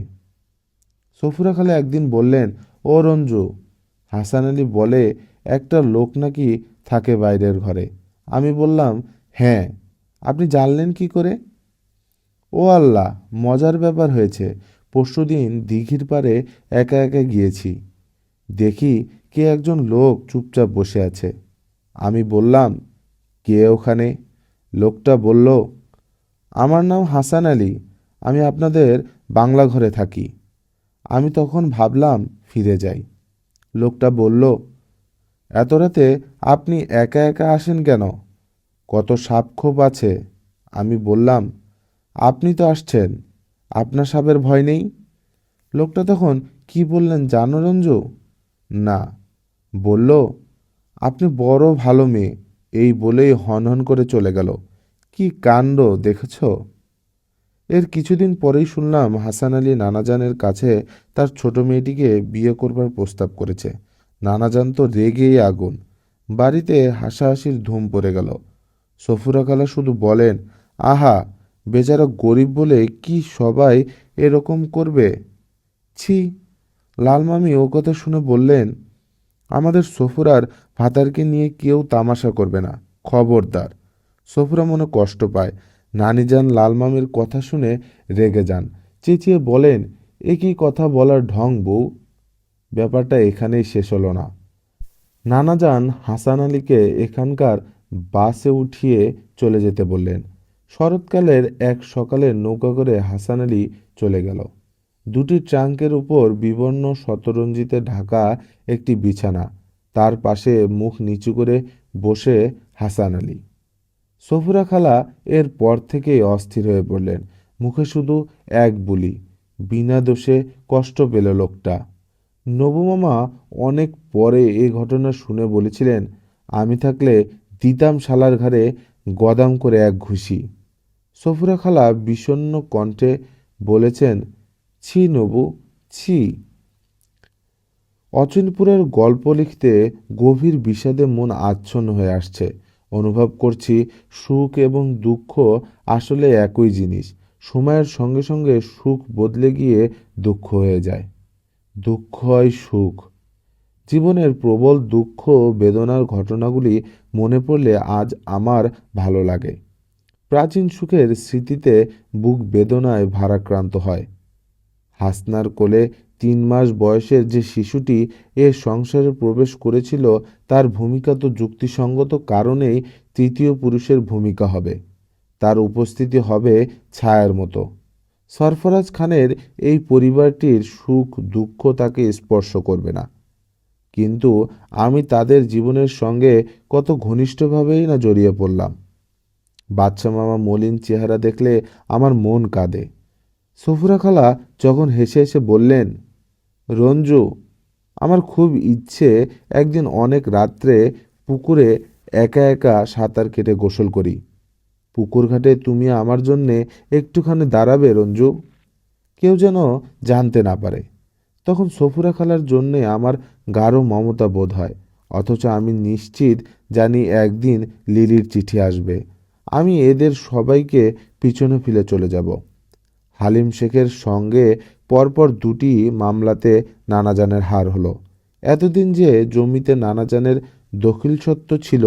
সফুরা খালা একদিন বললেন, ও রঞ্জু, হাসান আলী বলে একটা লোক নাকি থাকে বাইরের ঘরে। আমি বললাম, হ্যাঁ, আপনি জানলেন কি করে? ও আল্লাহ, মজার ব্যাপার হয়েছে। পরশুদিন দিঘির পাড়ে একা একা গিয়েছি। দেখি কে একজন লোক চুপচাপ বসে আছে। আমি বললাম, কে ওখানে? লোকটা বলল, আমার নাম হাসান আলী, আমি আপনাদের বাংলা ঘরে থাকি। আমি তখন ভাবলাম ফিরে যাই। লোকটা বলল, এত রাতে আপনি একা একা আসেন কেন? কত সাপখোপ আছে? আমি বললাম, আপনি তো আসছেন, আপনার সাপের ভয় নেই? লোকটা তখন কি বললেন জানো রঞ্জু? না। বলল, আপনি বড় ভালো মেয়ে, এই বলেই হনহন করে চলে গেল। কি কাণ্ড দেখেছ? এর কিছুদিন পরেই শুনলাম হাসান আলী নানাজানের কাছে তার ছোট মেয়েটিকে বিয়ে করবার প্রস্তাব করেছে। নানাজান তো রেগেই আগুন। বাড়িতে হাসাহাসির ধুম পড়ে গেল। সফুরা খালা শুধু বলেন, আহা, বেচারা গরিব বলে কি সবাই এরকম করবে? ছি। লালমামি ও কথা শুনে বললেন, আমাদের সফুরার ভাতারকে নিয়ে কেউ তামাশা করবে না, খবরদার। সফুরা মনে কষ্ট পায়। নানিজান লালমামির কথা শুনে রেগে যান, চেঁচিয়ে বলেন, এ কি কথা বলার ঢং বউ? ব্যাপারটা এখানেই শেষ হলো না। নানাজান হাসান আলীকে এখানকার বাসে উঠিয়ে চলে যেতে বললেন। শরৎকালের এক সকালে নৌকা করে হাসান আলী চলে গেল। দুটি ট্রাঙ্কের উপর বিবর্ণ শতরঞ্জিতে ঢাকা একটি বিছানা, তার পাশে মুখ নিচু করে বসে হাসান আলী। সফুরা খালা এর পর থেকেই অস্থির হয়ে পড়লেন। মুখে শুধু এক বুলি, বিনা দোষে কষ্ট পেল লোকটা। নবুমামা অনেক পরে এ ঘটনা শুনে বলেছিলেন, আমি থাকলে দিতাম শালার ঘাড়ে গদাম করে এক ঘুষি। সফুরা খালা বিষণ্ণ কণ্ঠে বলেছেন, ছি নবু, ছি। অচিনপুরের গল্প লিখতে গভীর বিষাদে মন আচ্ছন্ন হয়ে আসছে। অনুভব করছি সুখ এবং দুঃখ আসলে একই জিনিস। সময়ের সঙ্গে সঙ্গে সুখ বদলে গিয়ে দুঃখ হয়ে যায়, দুঃখ হয় সুখ। জীবনের প্রবল দুঃখ বেদনার ঘটনাগুলি মনে পড়লে আজ আমার ভালো লাগে। প্রাচীন সুখের স্মৃতিতে বুক বেদনায় ভারাক্রান্ত হয়। হাসনার কোলে ৩ মাস বয়সের যে শিশুটি এ সংসারে প্রবেশ করেছিল, তার ভূমিকা তো যুক্তিসঙ্গত কারণেই তৃতীয় পুরুষের ভূমিকা হবে। তার উপস্থিতি হবে ছায়ার মতো। সরফরাজ খানের এই পরিবারটির সুখ দুঃখ তাকে স্পর্শ করবে না, কিন্তু আমি তাদের জীবনের সঙ্গে কত ঘনিষ্ঠভাবেই না জড়িয়ে পড়লাম। বাচ্চা মামা মলিন চেহারা দেখলে আমার মন কাঁদে। সফুরা খালা যখন হেসে হেসে বললেন, রঞ্জু, আমার খুব ইচ্ছে একদিন অনেক রাত্রে পুকুরে একা একা সাঁতার কেটে গোসল করি। পুকুর ঘাটে তুমি আমার জন্যে একটুখানি দাঁড়াবে রঞ্জু? কেউ যেন জানতে না পারে। তখন সফুরা খালার জন্যে আমার গাঢ় মমতা বোধ হয়, অথচ আমি নিশ্চিত জানি একদিন লিলির চিঠি আসবে। আমি এদের সবাইকে পিছনে ফেলে চলে যাব। হালিম শেখের সঙ্গে পরপর 2টি মামলাতে নানাজানের হার হলো। এতদিন যে জমিতে নানাজানের দখিলসত্ত্ব ছিল,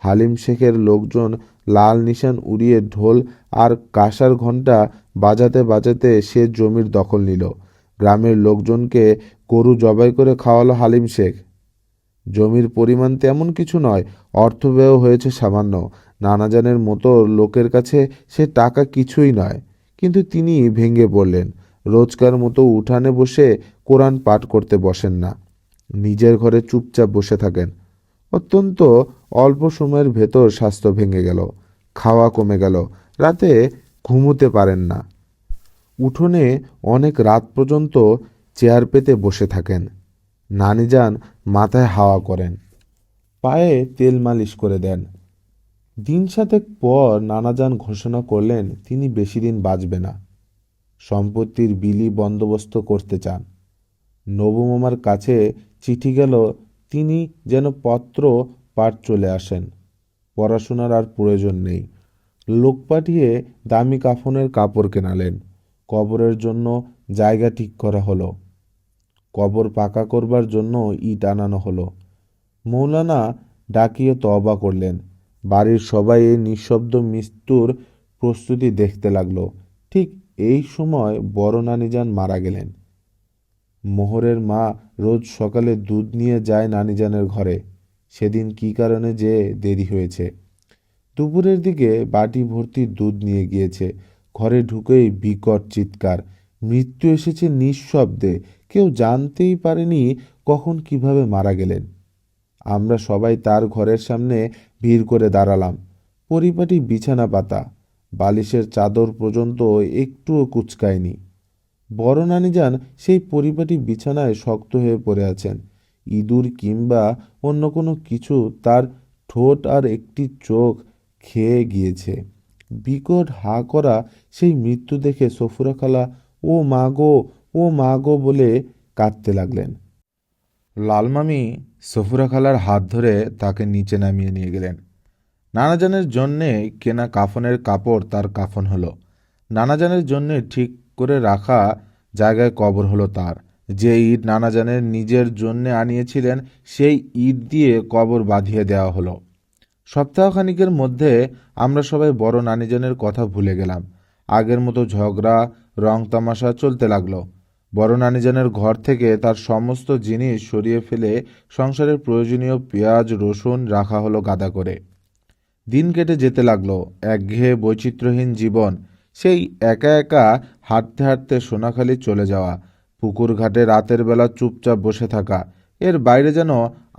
হালিম শেখের লোকজন লাল নিশান উড়িয়ে ঢোল আর কাঁসার ঘণ্টা বাজাতে বাজাতে সে জমির দখল নিল। গ্রামের লোকজনকে গরু জবাই করে খাওয়ালো হালিম শেখ। জমির পরিমাণ তেমন কিছু নয়, অর্থব্যয় হয়েছে সামান্য। নানাজানের মতো লোকের কাছে সে টাকা কিছুই নয়, কিন্তু তিনি ভেঙে পড়লেন। রোজকার মতো উঠানে বসে কোরআন পাঠ করতে বসেন না, নিজের ঘরে চুপচাপ বসে থাকেন। অত্যন্ত অল্প সময়ের ভেতর স্বাস্থ্য ভেঙে গেল, খাওয়া কমে গেল, রাতে ঘুমোতে পারেন না। উঠোনে অনেক রাত পর্যন্ত চেয়ার পেতে বসে থাকেন। নানিজান মাথায় হাওয়া করেন, পায়ে তেল মালিশ করে দেন। দিন 7 পর নানাজান ঘোষণা করলেন তিনি বেশি দিন বাঁচবে না। সম্পত্তির বিলি বন্দোবস্ত করতে চান। নবুমামার কাছে চিঠি গেল, তিনি যেন পত্র পাঠ চলে আসেন। পড়াশোনার আর প্রয়োজন নেই। লোক পাঠিয়ে দামি কাফনের কাপড় কেনালেন। কবরের জন্য জায়গা ঠিক করা হলো। কবর পাকা করবার জন্য ইট আনানো হলো। মৌলানা ডাকিয়ে তওবা করলেন। বাড়ির সবাই এই নিঃশব্দ মৃত্যুর প্রস্তুতি দেখতে লাগলো। ঠিক এই সময় বড় নানিজান মারা গেলেন। মোহরের মা রোজ সকালে দুধ নিয়ে যায় নানিজানের ঘরে। সেদিন কী কারণে যে দেরি হয়েছে। দুপুরের দিকে বাটি ভর্তি দুধ নিয়ে গিয়েছে। ঘরে ঢুকেই বিকট চিৎকার। মৃত্যু এসেছে নিঃশব্দে, কেউ জানতেই পারেনি কখন কিভাবে মারা গেলেন। আমরা সবাই তার ঘরের সামনে ভিড় করে দাঁড়ালাম। পরিপাটি বিছানা পাতা, বালিশের চাদর পর্যন্ত একটুও কুঁচকায়নি। বড় নানিজান সেই পরিপাটি বিছানায় শক্ত হয়ে পড়ে আছেন। ইঁদুর কিংবা অন্য কোনো কিছু তার ঠোঁট আর একটি চোখ খেয়ে গিয়েছে। বিকট হা করা সেই মৃত্যু দেখে সফুরা খালা ও মা গো, ও মা গো বলে কাঁদতে লাগলেন। লালমামি সফুরা খালার হাত ধরে তাকে নিচে নামিয়ে নিয়ে গেলেন। নানাজানের জন্যে কেনা কাফনের কাপড় তার কাফন হলো। নানাজানের জন্যে ঠিক করে রাখা জায়গায় কবর হলো তার। যে ইট নানাজানের নিজের জন্যে আনিয়েছিলেন, সেই ইট দিয়ে কবর বাঁধিয়ে দেওয়া হলো। সপ্তাহখানিকের মধ্যে আমরা সবাই বড় নানিজানের কথা ভুলে গেলাম। আগের মতো ঝগড়া রং তামাশা চলতে লাগলো। বড় নানিজানের ঘর থেকে তার সমস্ত জিনিস সরিয়ে ফেলে সংসারের প্রয়োজনীয় পেঁয়াজ রসুন রাখা হলো গাদা করে। দিন কেটে যেতে লাগলো, একঘেয়ে বৈচিত্র্যহীন জীবন। সেই একা একা হাঁটতে হাঁটতে সোনাখালি চলে যাওয়া, পুকুর ঘাটে রাতের বেলা চুপচাপ বসে থাকা, এর বাইরে যেন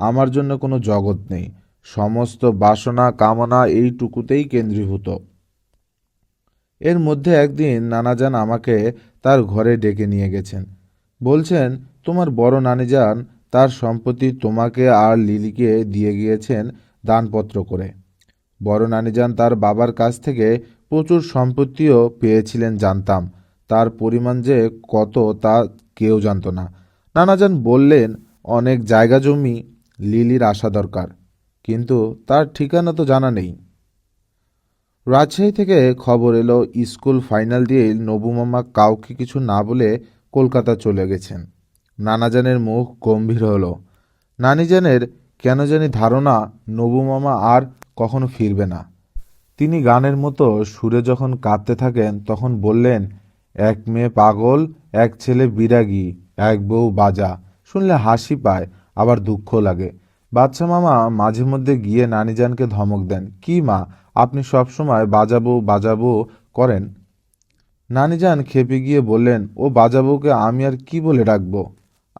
আমার জন্য কোনো জগৎ নেই। সমস্ত বাসনা কামনা এইটুকুতেই কেন্দ্রীভূত। এর মধ্যে একদিন নানাজান আমাকে তার ঘরে ডেকে নিয়ে গেছেন। বলছেন, তোমার বড় নানিজান তার সম্পত্তি তোমাকে আর লিলিকে দিয়ে গিয়েছেন দানপত্র করে। বড় নানিজান তার বাবার কাছ থেকে প্রচুর সম্পত্তিও পেয়েছিলেন, জানতাম। তার পরিমাণ যে কত তা কেউ জানত না। নানাজান বললেন, অনেক জায়গা জমি লিলির আসা দরকার, কিন্তু তার ঠিকানা তো জানা নেই। রাজশাহী থেকে খবর এলো স্কুল ফাইনাল দিয়ে নবু মামা কাউকে কিছু না বলে কলকাতা চলে গেছেন। নানাজানের মুখ গম্ভীর হলো। নানিজানের কেন জানি ধারণা নবু মামা আর কখনো ফিরবে না। তিনি গানের মতো সুরে যখন কাঁদতে থাকেন তখন বললেন, এক মেয়ে পাগল, এক ছেলে বিরাগী, এক বউ বাজা। শুনলে হাসি পায়, আবার দুঃখ লাগে। বাচ্চা মামা মাঝে মধ্যে গিয়ে নানিজানকে ধমক দেন, কি মা, আপনি সবসময় বাজাবো বাজাবো করেন। নানিজান খেপে গিয়ে বললেন, ও বাজাবউকে আমি আর কি বলে ডাকবো?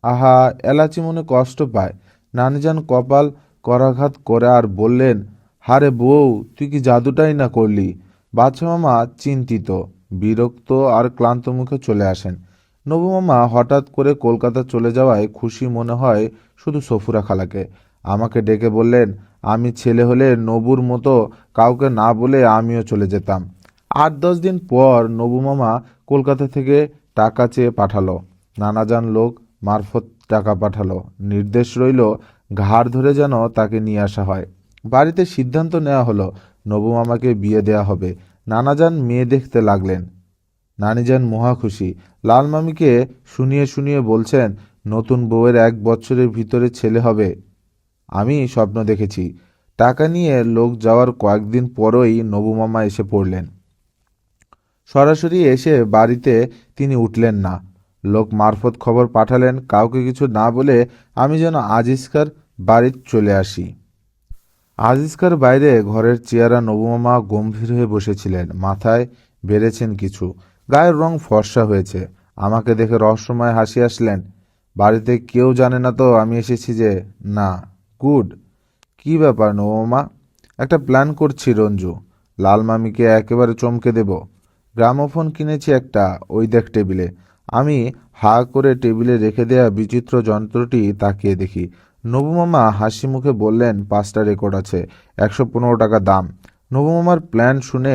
আহা, এলাচি মনে কষ্ট পায়। নানিজান কপাল করাঘাত করে আর বললেন, হারে বউ, তুই কি জাদুটাই না করলি? বাচ্চা মামা চিন্তিত, বিরক্ত আর ক্লান্ত মুখে চলে আসেন। নবু মামা হঠাৎ করে কলকাতা চলে যাওয়ায় খুশি মনে হয় শুধু সফুরা খালাকে। আমাকে ডেকে বললেন, আমি ছেলে হলে নবুর মতো কাউকে না বলে আমিও চলে যেতাম। 8-10 দিন পর নবু মামা কলকাতা থেকে টাকা চেয়ে পাঠালো। নানাজান লোক মারফত টাকা পাঠালো। নির্দেশ রইল ঘাড় ধরে যেন তাকে নিয়ে আসা হয়। বাড়িতে সিদ্ধান্ত নেওয়া হলো নবু মামাকে বিয়ে দেয়া হবে। নানাজান মেয়ে দেখতে লাগলেন। নানিজান মহা খুশি। লাল মামিকে শুনিয়ে শুনিয়ে বলছেন, নতুন বউয়ের 1 বছরের ভিতরে ছেলে হবে। আমি স্বপ্ন দেখেছি। টাকা নিয়ে লোক যাওয়ার কয়েকদিন পরই নবু মামা এসে পড়লেন। সরাসরি এসে বাড়িতে তিনি উঠলেন না, লোক মারফত খবর পাঠালেন। কাউকে কিছু না বলে আমি যেন আজিজকার বাড়িতে চলে আসি। আজিজকার বাইরে ঘরের চেয়ারা নবু মামা গম্ভীর হয়ে বসেছিলেন, মাথায় বেড়েছেন কিছু, গায়ের রং ফর্সা হয়েছে। আমাকে দেখে রহস্যময় হাসি আসলেন। বাড়িতে কেউ জানে না তো আমি এসেছি যে? না। গুড। কি ব্যাপার নবু মামা? একটা প্ল্যান করছি রঞ্জু, লাল মামিকে একেবারে চমকে দেব। গ্রামোফোন কিনেছি একটা, ওই দেখ টেবিলে। আমি হা করে টেবিলে রেখে দেয়া বিচিত্র যন্ত্রটি তাকিয়ে দেখি। নবু মামা হাসি মুখে বললেন, 5টা রেকর্ড আছে, 115 টাকা দাম। নবু মামার প্ল্যান শুনে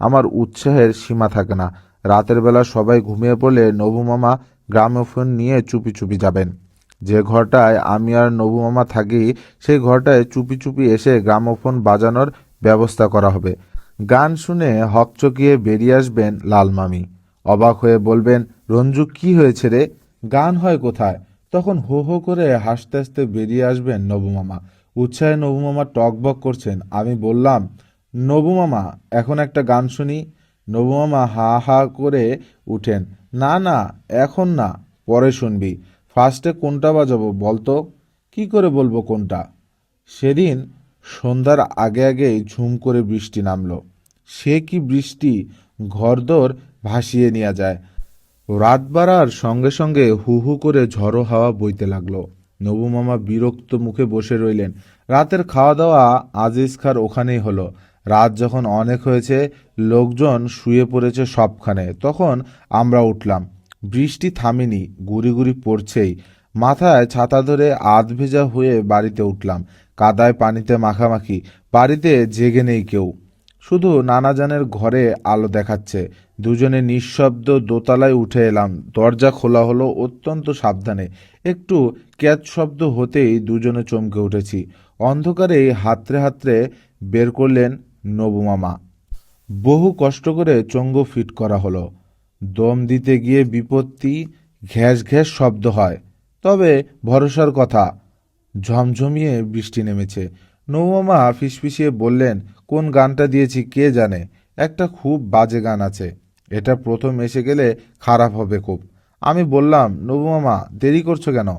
আমার উৎসাহের সীমা থাকে না। রাতের বেলা সবাই ঘুমিয়ে পড়লে নবু মামা গ্রামোফোন নিয়ে চুপি চুপি যাবেন। যে ঘরটায় আমি আর নবু মামা থাকি সেই ঘরটায় চুপি চুপি এসে গ্রামোফোন বাজানোর ব্যবস্থা করা হবে। গান শুনে হকচকিয়ে বেরিয়ে আসবেন লাল মামি। অবাক হয়ে বলবেন, রঞ্জু, কি হয়েছে রে? গান হয় কোথায়? তখন হো হো করে হাসতে হাসতে বেরিয়ে আসবেন নবু মামা। উৎসাহে নবু মামা টকবক করছেন। আমি বললাম, নবু মামা, এখন একটা গান শুনি। নবু মামা হা হা করে উঠেন, না না, এখন না, পরে শুনবি। ফার্স্টে কোনটা বাজাবো বলতো? কি করে বলবো কোনটা? সেদিন সন্ধ্যার আগে আগেই ঝুম করে বৃষ্টি নামলো। সে কি বৃষ্টি, ঘরদোর ভাসিয়ে নিয়ে যায়। রাত বাড়ার সঙ্গে সঙ্গে হু হু করে ঝড়ো হাওয়া বইতে লাগলো। নবু মামা বিরক্ত মুখে বসে রইলেন। রাতের খাওয়া দাওয়া আজিজ খার ওখানেই হলো। রাত যখন অনেক হয়েছে, লোকজন শুয়ে পড়েছে সবখানে, তখন আমরা উঠলাম। বৃষ্টি থামেনি, গুড়ি গুড়ি পড়ছেই। মাথায় ছাতা ধরে আধ ভেজা হয়ে বাড়িতে উঠলাম। কাদায় পানিতে মাখামাখি। বাড়িতে জেগে নেই কেউ, শুধু নানাজানের ঘরে আলো দেখাচ্ছে। দুজনে নিঃশব্দ দোতলায় উঠে এলাম। দরজা খোলা হলো অত্যন্ত সাবধানে। একটু ক্যাচ শব্দ হতেই দুজনে চমকে উঠেছি। অন্ধকারে হাতড়ে হাতড়ে বের করলেন নবু মামা। বহু কষ্ট করে চঙ্গ ফিট করা হলো। দম দিতে গিয়ে বিপত্তি, ঘ্যাস ঘ্যাস শব্দ হয়। তবে ভরসার কথা, ঝমঝমিয়ে বৃষ্টি নেমেছে। নবু মামা ফিসফিসিয়ে বললেন, কোন গানটা দিয়েছি কে জানে, একটা খুব বাজে গান আছে, এটা প্রথম এসে গেলে খারাপ হবে খুব। আমি বললাম, নবু মামা, দেরি করছো কেন?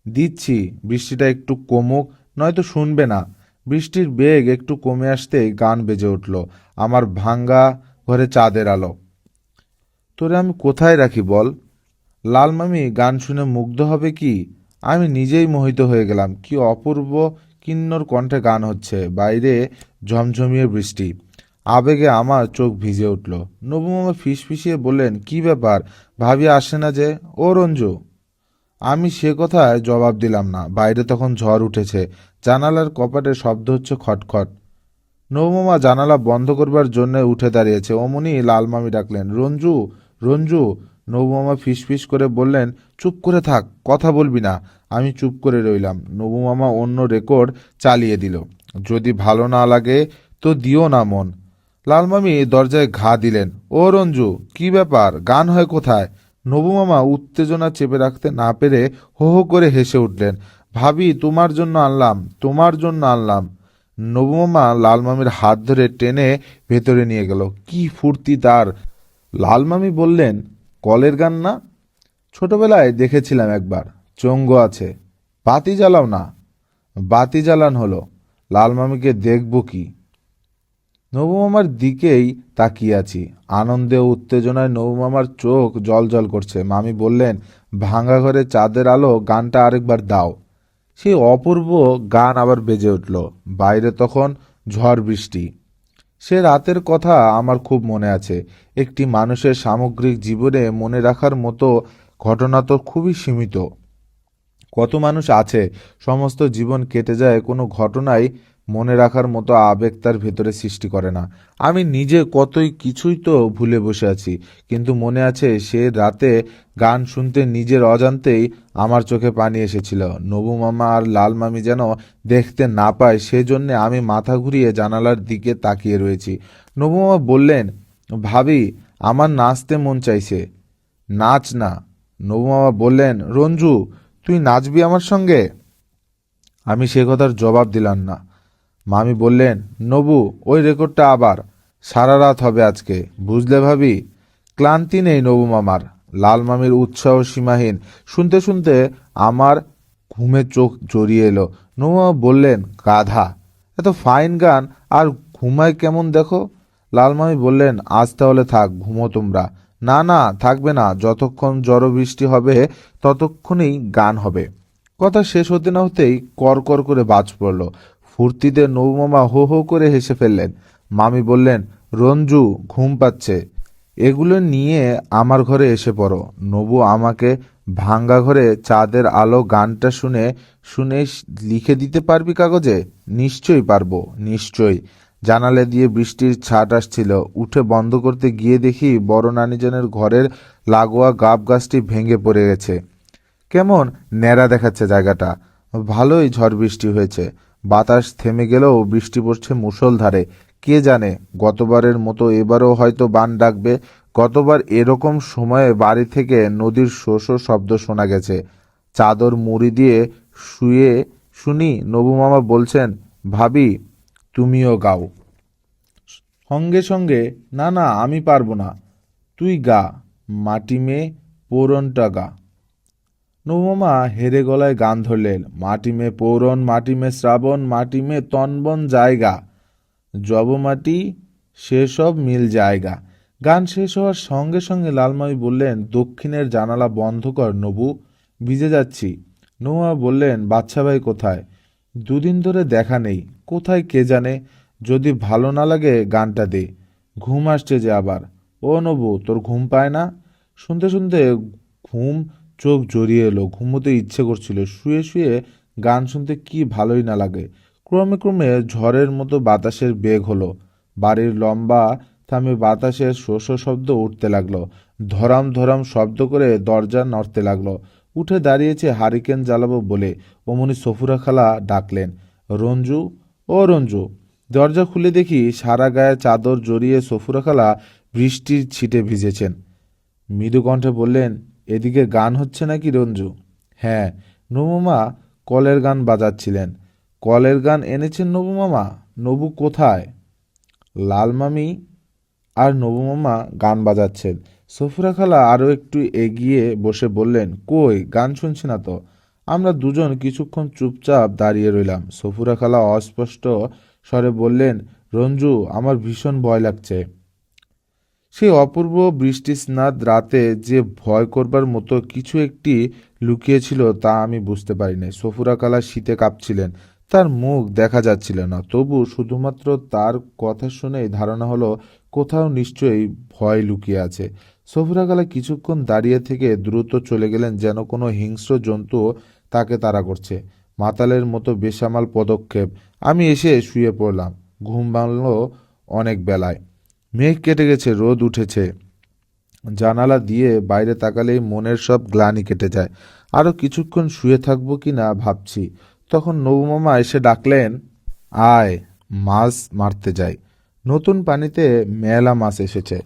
দিচ্ছি, বৃষ্টিটা একটু কমুক, নয়তো শুনবে না। বৃষ্টির বেগ একটু কমে আসতেই গান বেজে উঠল, আমার ভাঙ্গা ঘরে চাঁদের আলো। তোরে আমি কোথায় রাখি বল? লাল মামি গান শুনে মুগ্ধ হবে কি? আমি নিজেই মোহিত হয়ে গেলাম। কি অপূর্ব কিন্নর কণ্ঠে গান হচ্ছে, বাইরে ঝমঝমিয়ে বৃষ্টি। আবেগে আমার চোখ ভিজে উঠল। নবু মামা ফিসফিসিয়ে বললেন, কি ব্যাপার, ভাবি আসে না যে? ও রঞ্জু। আমি সে কথায় জবাব দিলাম না। বাইরে তখন ঝড় উঠেছে, জানালার কপাটে শব্দ হচ্ছে খটখট। নবমামা জানালা বন্ধ করবার জন্য উঠে দাঁড়িয়েছে, অমনি লালমামি ডাকলেন, রঞ্জু, রঞ্জু। নবমামা ফিসফিস করে বললেন, চুপ করে থাক, কথা বলবি না। আমি চুপ করে রইলাম। নবমামা অন্য রেকর্ড চালিয়ে দিল, যদি ভালো না লাগে তো দিও না মন। লালমামি দরজায় ঘা দিলেন, ও রঞ্জু, কি ব্যাপার, গান হয় কোথায়? নবুমামা উত্তেজনা চেপে রাখতে না পেরে হো হো করে হেসে উঠলেন, ভাবি তোমার জন্য আনলাম, তোমার জন্য আনলাম। নবুমামা লালমামির হাত ধরে টেনে ভেতরে নিয়ে গেল। কি ফুর্তি তার! লালমামি বললেন, কলের গান না? ছোটবেলায় দেখেছিলাম একবার, চঙ্গ আছে। বাতি জ্বালাও না। বাতি জ্বালান হলো। লালমামিকে দেখব কি? নবুমামার দিকেই তাকিয়ে আছি। আনন্দে ও উত্তেজনায় নবুমামার চোখ জল করছে। মামি বললেন, ভাঙা ঘরে চাঁদের আলো গানটা আরেকবার দাও। সেই অপূর্ব গান আবার বেজে উঠল। বাইরে তখন ঝড় বৃষ্টি। সে রাতের কথা আমার খুব মনে আছে। একটি মানুষের সামগ্রিক জীবনে মনে রাখার মতো ঘটনা তো খুবই সীমিত। কত মানুষ আছে, সমস্ত জীবন কেটে যায়, কোনো ঘটনাই মনে রাখার মতো আবেগ তার ভেতরে সৃষ্টি করে না। আমি নিজে কতই কিছুই তো ভুলে বসে আছি, কিন্তু মনে আছে সে রাতে গান শুনতে নিজের অজান্তেই আমার চোখে পানি এসেছিল। নবু মামা আর লাল মামি যেন দেখতে না পায় সেজন্য আমি মাথা ঘুরিয়ে জানালার দিকে তাকিয়ে রয়েছি। নবু মামা বললেন, ভাবি, আমার নাচতে মন চাইছে। নাচ না। নবু মামা বললেন, রঞ্জু, তুই নাচবি আমার সঙ্গে? আমি সে কথার জবাব দিলাম না। মামি বললেন, নবু, ওই রেকর্ডটা আবার। সারা রাত হবে আজকে, বুঝলে ভাবি? ক্লান্তি নেই নবু মামার। লাল মামির উৎসাহ সীমাহীন। শুনতে শুনতে আমার ঘুমে চোখ জড়িয়ে এলো। নবু মামা বললেন, গাধা, এত ফাইন গান আর ঘুমায় কেমন দেখো। লাল মামি বললেন, আজ তাহলে থাক, ঘুমো তোমরা। না না, থাকবে না, যতক্ষণ জড়ো বৃষ্টি হবে ততক্ষণই গান হবে। কথা শেষ হতে না হতেই কর করে বাজ পড়ল। ফুর্তিতে নবমামা হো হো করে হেসে ফেললেন। মামি বললেন, রঞ্জু, ঘুম পাচ্ছে, এগুলো নিয়ে আমার ঘরে এসে পড়ো। নবু আমাকে ভাঙ্গা ঘরে চাঁদের আলো গানটা শুনে শুনে লিখে দিতে পারবি কাগজে? নিশ্চয়ই পারবো, নিশ্চয়ই। জানালা দিয়ে বৃষ্টির ছাট আসছিল। উঠে বন্ধ করতে গিয়ে দেখি বড় নানিজনের ঘরের লাগোয়া গাব গাছটি ভেঙে পড়ে গেছে। কেমন ন্যাড়া দেখাচ্ছে জায়গাটা। ভালোই ঝড় বৃষ্টি হয়েছে। বাতাস থেমে গেলেও বৃষ্টি পড়ছে মুষলধারে। কে জানে, গতবারের মতো এবারও হয়তো বান ডাকবে। গতবার এরকম সময়ে বাড়ি থেকে নদীর শো শো শব্দ শোনা গেছে। চাদর মুড়ি দিয়ে শুয়ে শুনি নবু মামা বলছেন, ভাবি, তুমিও গাও। সঙ্গে সঙ্গে, না না, আমি পারবো না, তুই গা, মাটি মেয়ে পৌরনটা গা। নবমামা হেরে গলায় গান ধরলেন, মাটি মে পৌরন, মাটি মে শ্রাবণ, মাটি মে তনবন জায়গা, জব মাটি সেসব মিল জায়গা। গান শেষ হওয়ার সঙ্গে সঙ্গে লালমাই বললেন, দক্ষিণের জানালা বন্ধ কর নবু, ভিজে যাচ্ছি। নবমা বললেন, বাচ্চা ভাই কোথায়? দুদিন ধরে দেখা নেই, কোথায় কে জানে। যদি ভালো না লাগে গানটা দে। ঘুম আসছে যে আবার। ও নবু, তোর ঘুম পায় না? শুনতে শুনতে ঘুম চোখ জড়িয়ে এলো। ঘুমোতে ইচ্ছে করছিল। শুয়ে শুয়ে গান শুনতে কি ভালোই না লাগে। ক্রমে ক্রমে ঝড়ের মতো বাতাসের বেগ হলো। বাড়ির লম্বা থামে বাতাসের শো শো শব্দ উঠতে লাগলো। ধরাম ধরাম শব্দ করে দরজা নড়তে লাগলো। উঠে দাঁড়িয়েছে হারিকেন জ্বালাবো বলে, অমনি সফুরা খালা ডাকলেন, রঞ্জু, ও রঞ্জু। দরজা খুলে দেখি সারা গায়ে চাদর জড়িয়ে সফুরা খালা বৃষ্টির ছিটে ভিজেছেন। মৃদু কণ্ঠে বললেন, এদিকে গান হচ্ছে নাকি রঞ্জু? হ্যাঁ। নবুমামা কলের গান বাজাচ্ছিলেন। কলের গান এনেছেন নবুমামা? নবু কোথায়? লালমামি আর নবুমামা গান বাজাচ্ছেন। সফুরা খালা আরও একটু এগিয়ে বসে বললেন, কই, গান শুনছি না তো। আমরা দুজন কিছুক্ষণ চুপচাপ দাঁড়িয়ে রইলাম। সফুরা খালা অস্পষ্ট স্বরে বললেন, রঞ্জু, আমার ভীষণ ভয় লাগছে। সেই অপূর্ব বৃষ্টিস্নাত রাতে যে ভয় করবার মতো কিছু একটি লুকিয়েছিল তা আমি বুঝতে পারিনি। সফুরা খালা শীতে কাঁপছিলেন, তার মুখ দেখা যাচ্ছিল না, তবু শুধুমাত্র তার কথা শুনেই ধারণা হলো কোথাও নিশ্চয়ই ভয় লুকিয়ে আছে। সফুরা খালা কিছুক্ষণ দাঁড়িয়ে থেকে দ্রুত চলে গেলেন, যেন কোনো হিংস্র জন্তু তাকে তাড়া করছে। মাতালের মতো বেসামাল পদক্ষেপ। আমি এসে শুয়ে পড়লাম। ঘুম ভাঙল অনেক বেলায়। মেঘ কেটে গেছে, রোদ উঠেছে। জানালা দিয়ে বাইরে তাকালেই মনের সব গ্লানি কেটে যায়। আরো কিছুক্ষণ শুয়ে থাকবো কি না ভাবছি, তখন নবু মামা এসে ডাকলেন, আয়, মাছ মারতে যাই। নতুন পানিতে মেলা মাছ এসেছে।